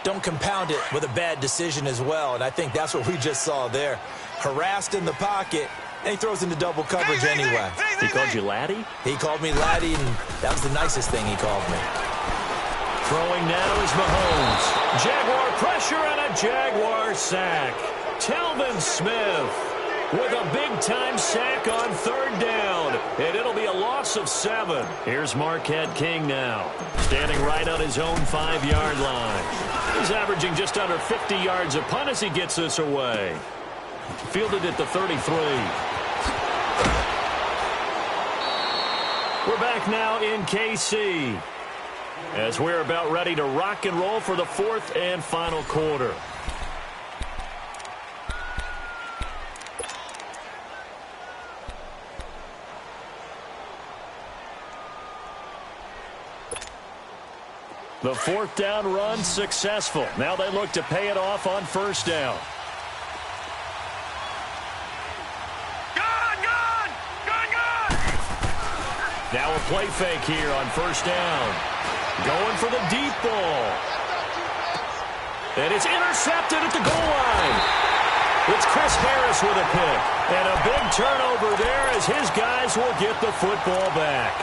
don't compound it with a bad decision as well. And I think that's what we just saw there. Harassed in the pocket, and he throws into double coverage anyway. He called you laddie? He called me laddie, and that was the nicest thing he called me. Throwing now is Mahomes. Jaguar pressure and a Jaguar sack. Telvin Smith with a big-time sack on third down. And it'll be a loss of 7. Here's Marquette King now, standing right on his own 5-yard line. He's averaging just under 50 yards a punt as he gets this away. Fielded at the 33. We're back now in KC as we're about ready to rock and roll for the 4th and final quarter. The 4th down run successful. Now they look to pay it off on first down. Now a play fake here on first down. Going for the deep ball. And it's intercepted at the goal line. It's Chris Harris with a pick. And a big turnover there as his guys will get the football back.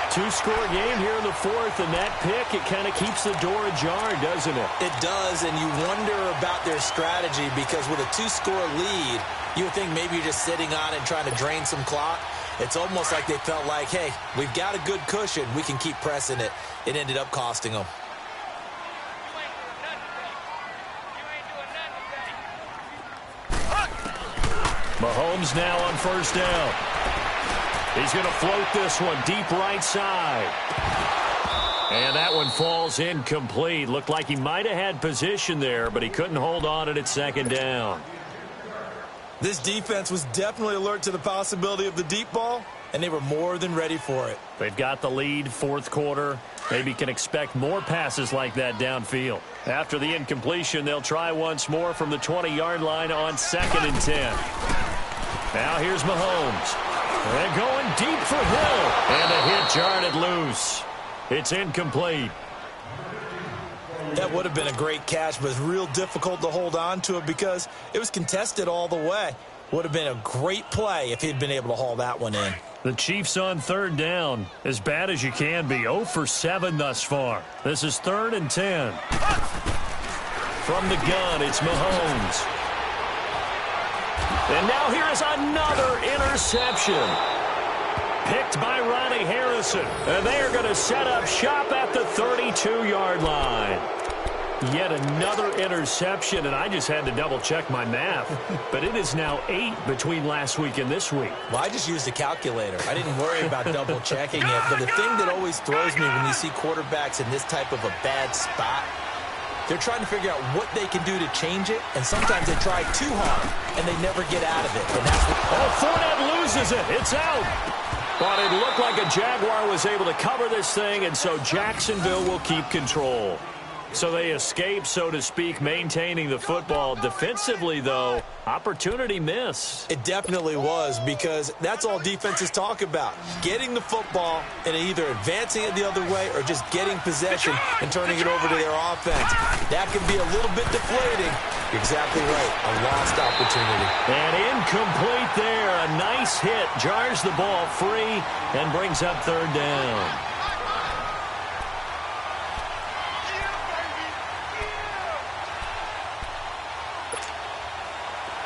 2-score game here in the 4th, and that pick, it kind of keeps the door ajar, doesn't it? It does, and you wonder about their strategy because with a 2-score lead, you would think maybe you're just sitting on it and trying to drain some clock. It's almost like they felt like, hey, we've got a good cushion. We can keep pressing it. It ended up costing them. Mahomes now on first down. He's going to float this one deep right side. And that one falls incomplete. Looked like he might have had position there, but he couldn't hold on at second down. This defense was definitely alert to the possibility of the deep ball, and they were more than ready for it. They've got the lead, 4th quarter. Maybe can expect more passes like that downfield. After the incompletion, they'll try once more from the 20-yard line on 2nd and 10. Now here's Mahomes. And going deep for Hill. And a hit jarred it loose. It's incomplete. That would have been a great catch, but it's real difficult to hold on to it because it was contested all the way. Would have been a great play if he'd been able to haul that one in. The Chiefs on third down, as bad as you can be. 0 for 7 thus far. This is 3rd and 10. From the gun, it's Mahomes. And now here is another interception. Picked by Ronnie Harrison. And they are going to set up shop at the 32-yard line. Yet another interception, and I just had to double-check my math. But it is now 8 between last week and this week. Well, I just used a calculator. I didn't worry about double-checking it. But the thing that always throws me when you see quarterbacks in this type of a bad spot, they're trying to figure out what they can do to change it, and sometimes they try too hard, and they never get out of it. And that's what... Oh, Fournette loses it. It's out. But it looked like a Jaguar was able to cover this thing, and so Jacksonville will keep control. So they escape, so to speak, maintaining the football. Defensively, though, opportunity missed. It definitely was, because that's all defenses talk about. Getting the football and either advancing it the other way or just getting possession and turning it over to their offense. That can be a little bit deflating. You're exactly right. A lost opportunity. And incomplete there. A nice hit. Jars the ball free and brings up third down.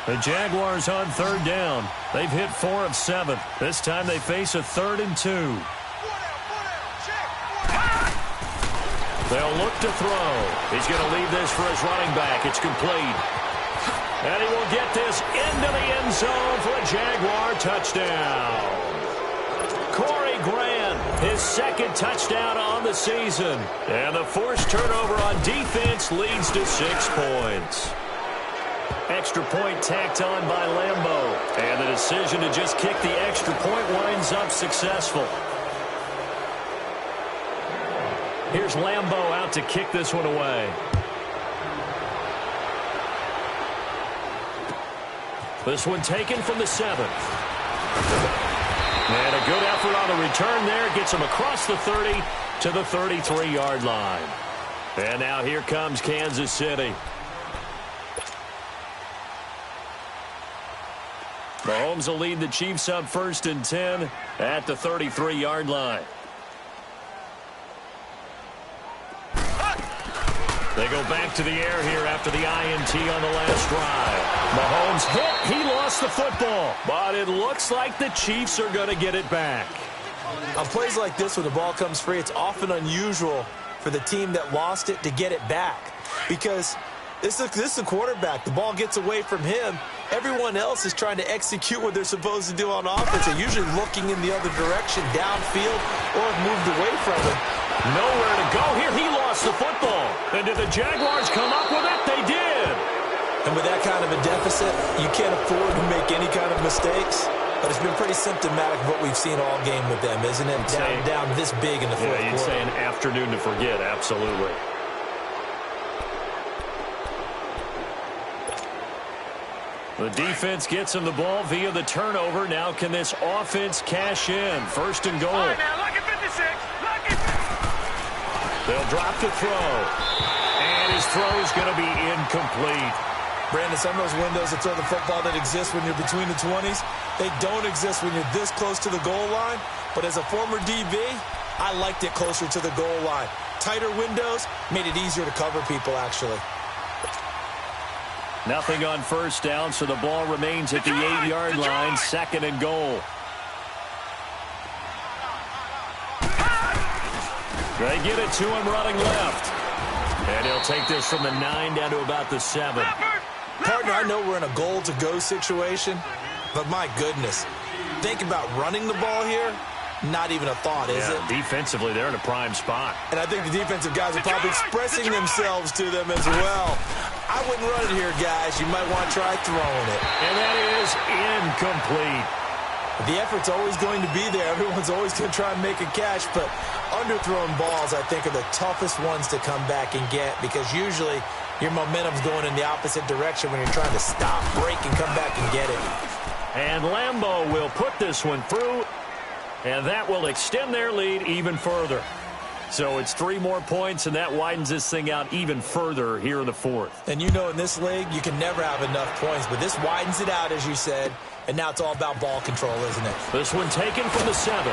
The Jaguars on third down. They've hit 4 of 7. This time they face a 3rd and 2. They'll look to throw. He's going to leave this for his running back. It's complete. And he will get this into the end zone for a Jaguar touchdown. Corey Grant, his 2nd touchdown on the season. And the forced turnover on defense leads to 6 points. Extra point tacked on by Lambeau. And the decision to just kick the extra point winds up successful. Here's Lambeau out to kick this one away. This one taken from the 7th. And a good effort on the return there. Gets him across the 30 to the 33-yard line. And now here comes Kansas City. Mahomes will lead the Chiefs up 1st and 10 at the 33-yard line. They go back to the air here after the INT on the last drive. Mahomes hit. He lost the football. But it looks like the Chiefs are going to get it back. On plays like this, when the ball comes free, it's often unusual for the team that lost it to get it back. Because this is a quarterback. The ball gets away from him. Everyone else is trying to execute what they're supposed to do on offense. They're usually looking in the other direction, downfield, or have moved away from him. Nowhere to go here. He lost the football. And did the Jaguars come up with it? They did. And with that kind of a deficit, you can't afford to make any kind of mistakes. But it's been pretty symptomatic of what we've seen all game with them, isn't it? Down this big in the fourth quarter. Yeah, you'd say an afternoon to forget. Absolutely. The defense gets him the ball via the turnover. Now can this offense cash in? 1st and goal. All right, now, lucky 56. Lucky 56. They'll drop to throw. And his throw is going to be incomplete. Brandon, some of those windows that throw the football that exist when you're between the 20s, they don't exist when you're this close to the goal line. But as a former DB, I liked it closer to the goal line. Tighter windows made it easier to cover people, actually. Nothing on 1st down, so the ball remains at the 8-yard line. 2nd and goal. They get it to him running left. And he'll take this from the 9 down to about the 7. Partner, I know we're in a goal-to-go situation, but my goodness, think about running the ball here. Not even a thought, is it? Defensively, they're in a prime spot. And I think the defensive guys are probably expressing themselves to them as well. I wouldn't run it here, guys. You might want to try throwing it. And that is incomplete. The effort's always going to be there. Everyone's always going to try and make a catch, but underthrown balls, I think, are the toughest ones to come back and get, because usually your momentum's going in the opposite direction when you're trying to stop, break, and come back and get it. And Lambeau will put this one through, and that will extend their lead even further. So it's 3 more points, and that widens this thing out even further here in the 4th. And you know, in this league, you can never have enough points, but this widens it out, as you said, and now it's all about ball control, isn't it? This one taken from the 7th.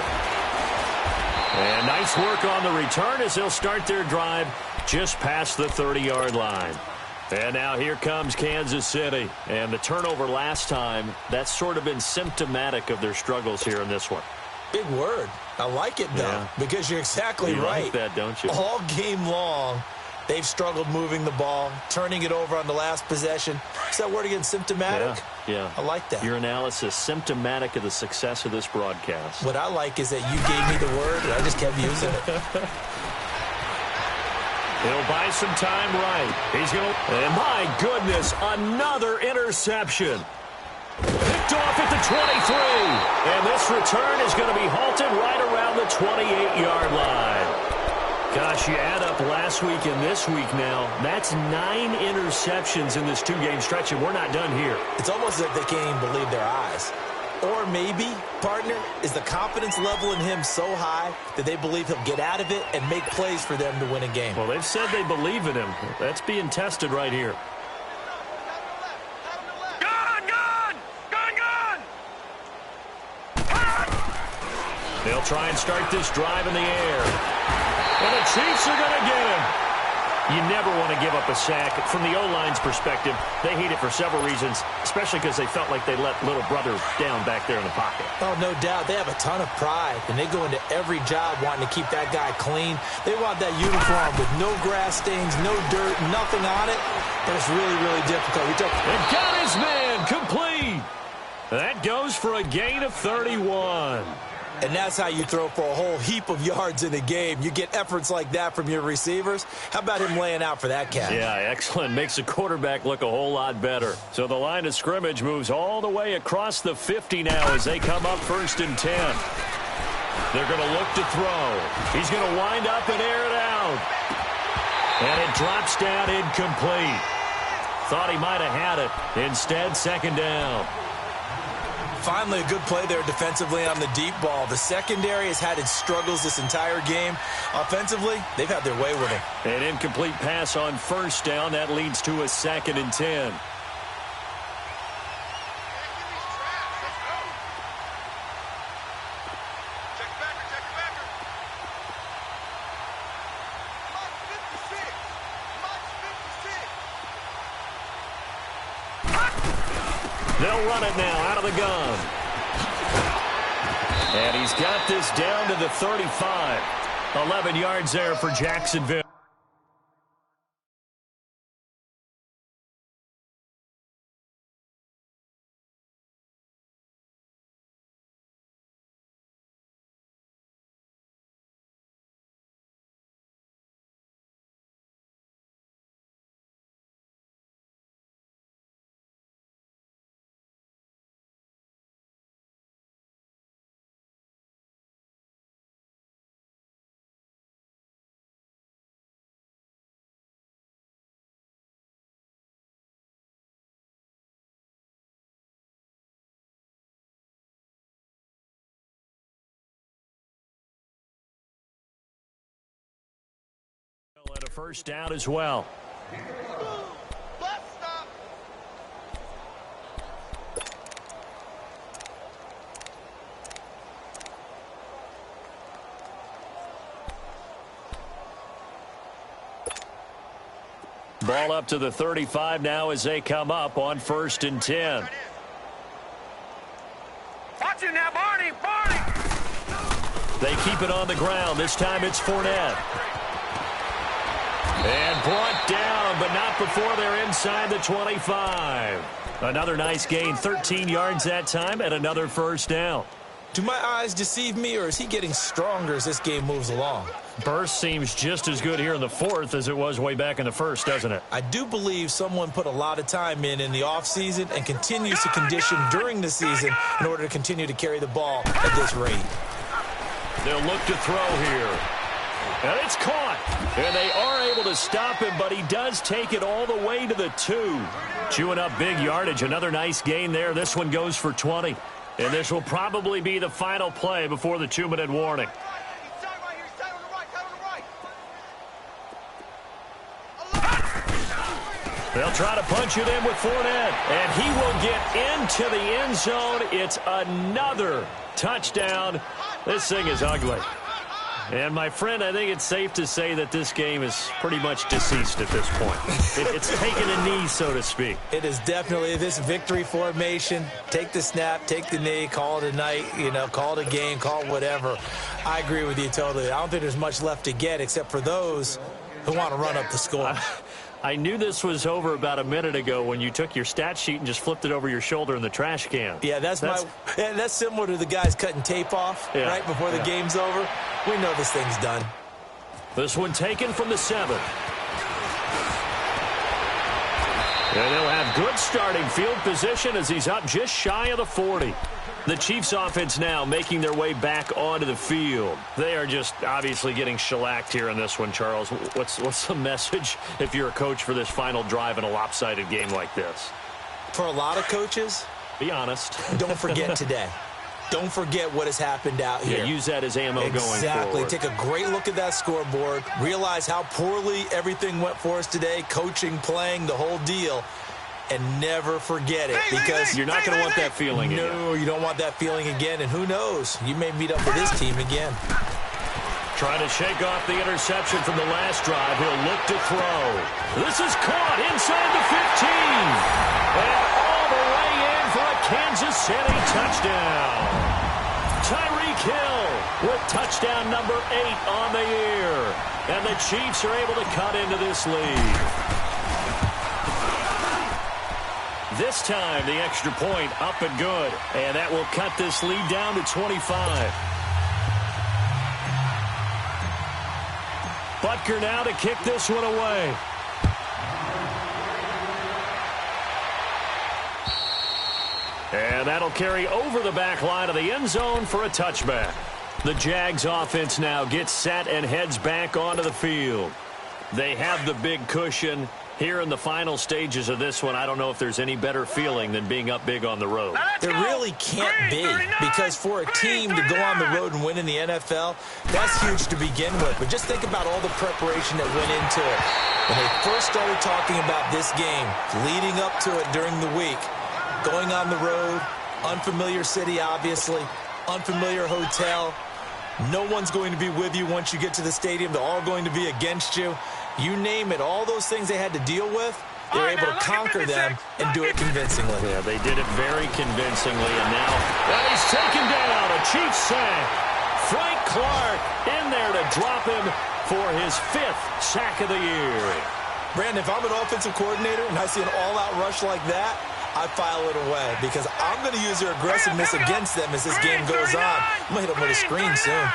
And nice work on the return as they'll start their drive just past the 30-yard line. And now here comes Kansas City. And the turnover last time, that's sort of been symptomatic of their struggles here in this one. Big word. I like it, though, because you're exactly right. You like that, don't you? All game long, they've struggled moving the ball, turning it over on the last possession. Is that word again, symptomatic? Yeah. I like that. Your analysis, symptomatic of the success of this broadcast. What I like is that you gave me the word, and I just kept using it. He'll buy some time right. He's going to... And my goodness, another interception. Picked off at the 23. And this return is going to be halted right around the 28-yard line. Gosh, you add up last week and this week now. That's 9 interceptions in this 2-game stretch, and we're not done here. It's almost as if they can't even believe their eyes. Or maybe, partner, is the confidence level in him so high that they believe he'll get out of it and make plays for them to win a game. Well, they've said they believe in him. That's being tested right here. They'll try and start this drive in the air. And the Chiefs are going to get him. You never want to give up a sack. From the O-line's perspective, they hate it for several reasons, especially because they felt like they let little brother down back there in the pocket. Oh, no doubt. They have a ton of pride, and they go into every job wanting to keep that guy clean. They want that uniform with no grass stains, no dirt, nothing on it. But it's really, really difficult. And got his man complete. That goes for a gain of 31. And that's how you throw for a whole heap of yards in a game. You get efforts like that from your receivers. How about him laying out for that catch? Yeah, excellent. Makes the quarterback look a whole lot better. So the line of scrimmage moves all the way across the 50 now as they come up 1st and 10. They're going to look to throw. He's going to wind up and air it out. And it drops down incomplete. Thought he might have had it. Instead, 2nd down. Finally, a good play there defensively on the deep ball. The secondary has had its struggles this entire game. Offensively, they've had their way with it. An incomplete pass on 1st down. That leads to a 2nd and 10. They'll run it now out of the gun. And he's got this down to the 35. 11 yards there for Jacksonville. And a 1st down as well. Ball up to the 35 now as they come up on 1st and 10. Watch it now, Barney! Barney! They keep it on the ground. This time it's Fournette. And brought down, but not before they're inside the 25. Another nice gain, 13 yards that time, and another 1st down. Do my eyes deceive me, or is he getting stronger as this game moves along? Burst seems just as good here in the 4th as it was way back in the 1st, doesn't it? I do believe someone put a lot of time in the offseason and continues to condition during the season in order to continue to carry the ball at this rate. They'll look to throw here. And it's caught. And they are able to stop him, but he does take it all the way to the 2. Chewing up big yardage. Another nice gain there. This one goes for 20. And this will probably be the final play before the 2-minute warning. They'll try to punch it in with Fournette. And he will get into the end zone. It's another touchdown. This thing is ugly. And, my friend, I think it's safe to say that this game is pretty much deceased at this point. It's taken a knee, so to speak. It is definitely this victory formation. Take the snap, take the knee, call it a night, call it a game, call it whatever. I agree with you totally. I don't think there's much left to get except for those who want to run up the score. I knew this was over about a minute ago when you took your stat sheet and just flipped it over your shoulder in the trash can. Yeah, that's similar to the guys cutting tape off right before the game's over. We know this thing's done. This one taken from the 7. And they'll have good starting field position as he's up just shy of the 40. The Chiefs offense now making their way back onto the field. They are just obviously getting shellacked here in this one, Charles. What's the message if you're a coach for this final drive in a lopsided game like this? For a lot of coaches, be honest. Don't forget today. Don't forget what has happened out here. Yeah, use that as ammo going forward. Exactly. Take a great look at that scoreboard. Realize how poorly everything went for us today. Coaching, playing, the whole deal. And never forget it, because you're not going to want that feeling again. No, you don't want that feeling again. And who knows? You may meet up with this team again. Trying to shake off the interception from the last drive. He'll look to throw. This is caught inside the 15. And all the way in for a Kansas City touchdown. Tyreek Hill with touchdown number 8 on the year. And the Chiefs are able to cut into this lead. This time, the extra point up and good. And that will cut this lead down to 25. Butker now to kick this one away. And that'll carry over the back line of the end zone for a touchback. The Jags offense now gets set and heads back onto the field. They have the big cushion. Here in the final stages of this one, I don't know if there's any better feeling than being up big on the road. There really can't be, because for a team to go on the road and win in the NFL, that's huge to begin with. But just think about all the preparation that went into it. When they first started talking about this game, leading up to it during the week, going on the road, unfamiliar city, obviously, unfamiliar hotel. No one's going to be with you once you get to the stadium. They're all going to be against you. You name it, all those things they had to deal with, they were able to conquer them and do it convincingly. Yeah, they did it very convincingly, and now he's taken down. A Chiefs sack. Frank Clark in there to drop him for his 5th sack of the year. Brandon, if I'm an offensive coordinator and I see an all-out rush like that, I file it away, because I'm going to use their aggressiveness against them as this game goes on. I'm going to hit them with a screen soon.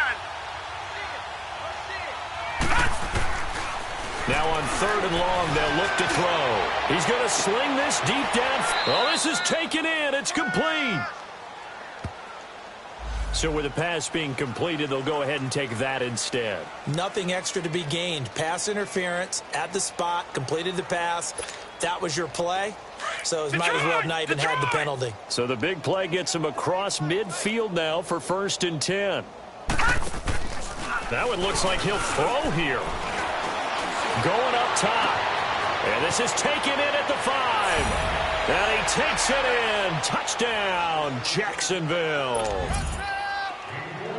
Now on 3rd and long, they'll look to throw. He's going to sling this deep down. Oh, this is taken in. It's complete. So with the pass being completed, they'll go ahead and take that instead. Nothing extra to be gained. Pass interference at the spot, completed the pass. That was your play, so it might as well have not even had the penalty. So the big play gets him across midfield now for 1st and 10. That one looks like he'll throw here. Going up top. And this is taken in at the 5. And he takes it in. Touchdown, Jacksonville.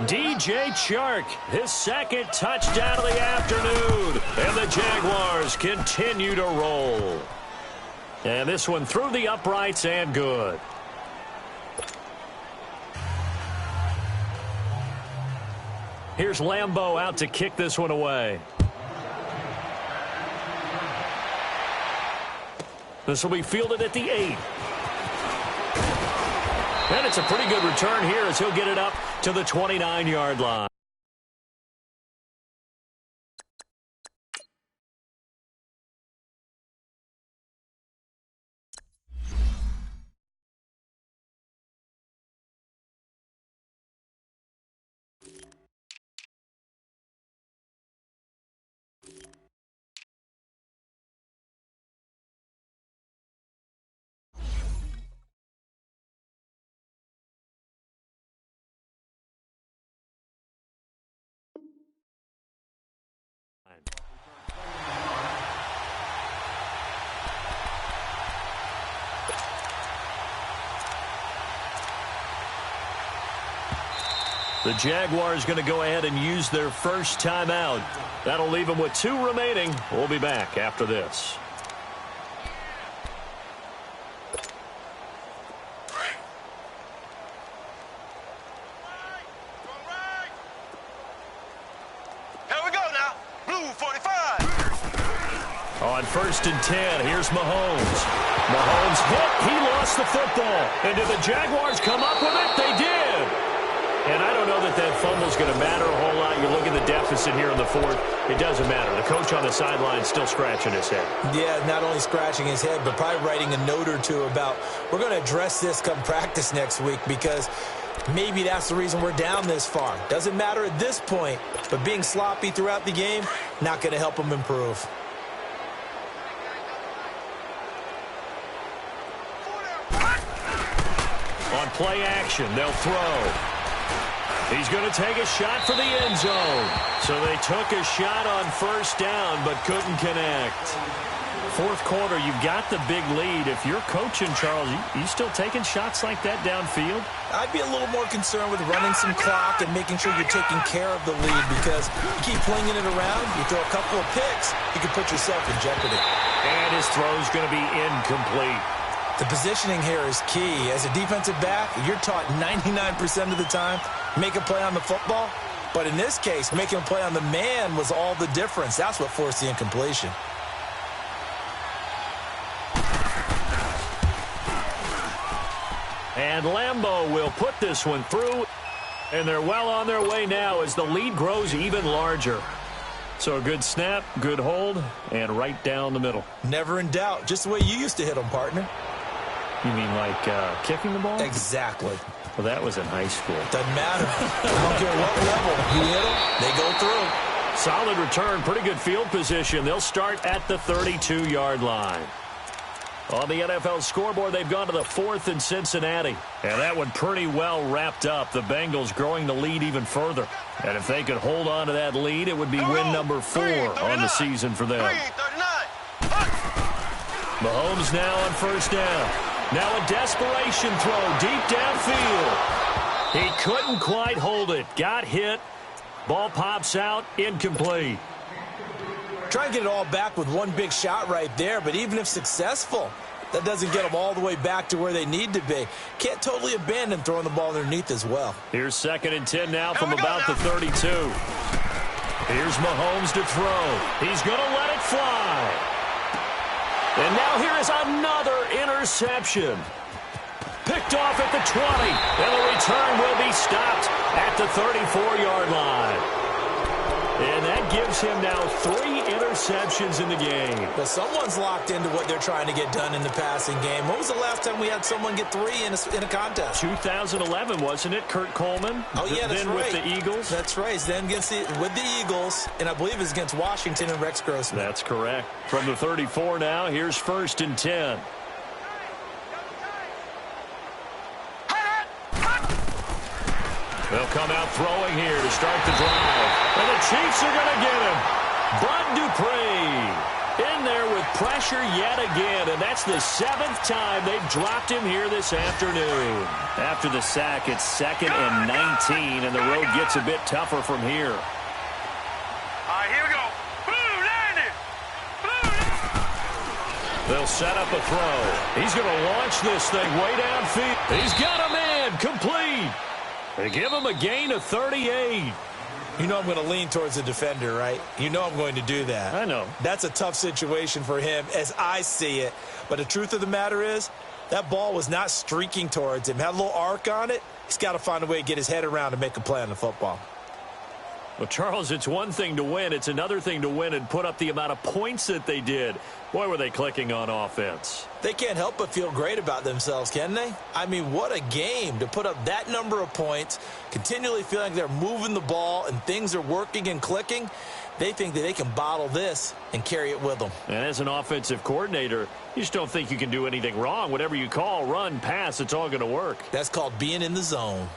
DJ Chark, his 2nd touchdown of the afternoon. And the Jaguars continue to roll. And this one through the uprights and good. Here's Lambeau out to kick this one away. This will be fielded at the 8. And it's a pretty good return here as he'll get it up to the 29-yard line. The Jaguars going to go ahead and use their first timeout. That'll leave them with 2 remaining. We'll be back after this. Here we go now. Blue 45. On 1st and 10, here's Mahomes. Mahomes hit. He lost the football. And did the Jaguars come up with it? They did. And I don't know that that fumble's going to matter a whole lot. You look at the deficit here in the fourth. It doesn't matter. The coach on the sideline is still scratching his head. Yeah, not only scratching his head, but probably writing a note or two about, we're going to address this come practice next week, because maybe that's the reason we're down this far. Doesn't matter at this point, but being sloppy throughout the game, not going to help him improve. On play action, they'll throw. He's going to take a shot for the end zone. So they took a shot on first down, but couldn't connect. Fourth quarter, you've got the big lead. If you're coaching, Charles, you still taking shots like that downfield? I'd be a little more concerned with running some clock and making sure you're taking care of the lead, because you keep flinging it around, you throw a couple of picks, you can put yourself in jeopardy. And his throw's going to be incomplete. The positioning here is key. As a defensive back, you're taught 99% of the time, make a play on the football. But in this case, making a play on the man was all the difference. That's what forced the incompletion. And Lambeau will put this one through. And they're well on their way now as the lead grows even larger. So a good snap, good hold, and right down the middle. Never in doubt. Just the way you used to hit them, partner. You mean like kicking the ball? Exactly. Well, that was in high school. Doesn't matter. I don't care what level. You hit them, they go through. Solid return, pretty good field position. They'll start at the 32-yard line. On the NFL scoreboard, they've gone to the 4th in Cincinnati. And that one pretty well wrapped up. The Bengals growing the lead even further. And if they could hold on to that lead, it would be win number 4 on the season for them. Mahomes now on first down. Now a desperation throw deep downfield. He couldn't quite hold it. Got hit. Ball pops out. Incomplete. Try and get it all back with one big shot right there, but even if successful, that doesn't get them all the way back to where they need to be. Can't totally abandon throwing the ball underneath as well. Here's 2nd and 10 now from about the 32. Here's Mahomes to throw. He's going to let it fly. And now here is another interception. Picked off at the 20. And the return will be stopped at the 34-yard line. And that gives him now 3 interceptions in the game. But someone's locked into what they're trying to get done in the passing game. When was the last time we had someone get 3 in a contest? 2011, wasn't it? Kurt Coleman? Oh, yeah, that's then right. with the Eagles? That's right. Then with the Eagles, and I believe it's against Washington and Rex Grossman. That's correct. From the 34 now, here's 1st and 10. They'll come out throwing here to start the drive. And the Chiefs are going to get him. Bud Dupree in there with pressure yet again. And that's the 7th time they've dropped him here this afternoon. After the sack, it's 2nd and 19. And the road gets a bit tougher from here. All right, here we go. Blue 90. Blue 90. They'll set up a throw. He's going to launch this thing way downfield. He's got a man. Complete. They give him a gain of 38. You know I'm going to lean towards the defender, right? You know I'm going to do that. I know. That's a tough situation for him as I see it. But the truth of the matter is, that ball was not streaking towards him. Had a little arc on it. He's got to find a way to get his head around and make a play on the football. Well, Charles, it's one thing to win. It's another thing to win and put up the amount of points that they did. Boy, were they clicking on offense. They can't help but feel great about themselves, can they? I mean, what a game to put up that number of points, continually feeling like they're moving the ball and things are working and clicking. They think that they can bottle this and carry it with them. And as an offensive coordinator, you just don't think you can do anything wrong. Whatever you call, run, pass, it's all going to work. That's called being in the zone.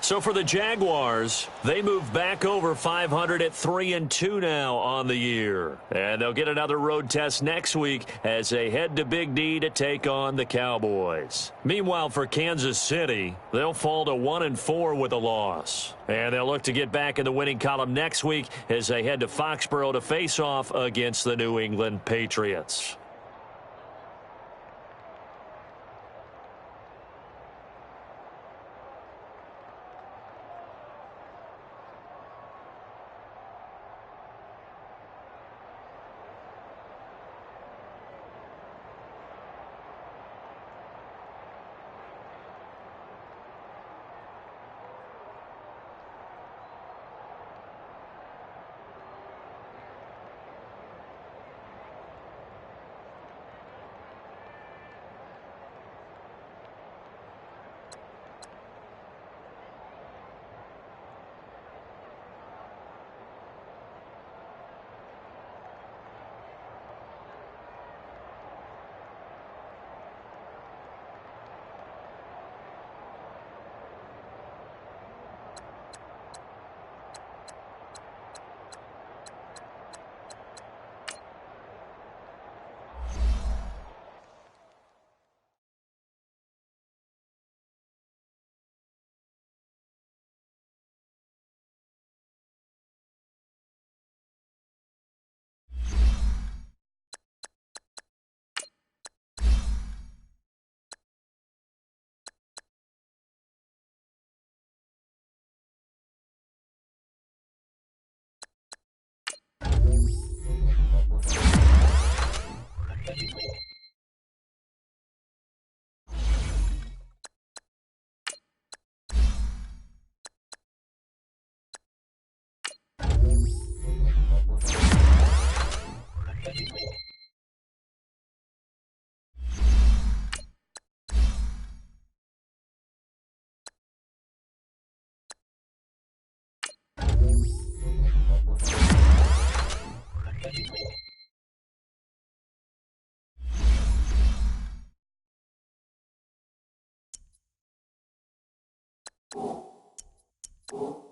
So for the Jaguars, they move back over 500 at 3-2 now on the year. And they'll get another road test next week as they head to Big D to take on the Cowboys. Meanwhile, for Kansas City, they'll fall to 1-4 with a loss. And they'll look to get back in the winning column next week as they head to Foxborough to face off against the New England Patriots. you.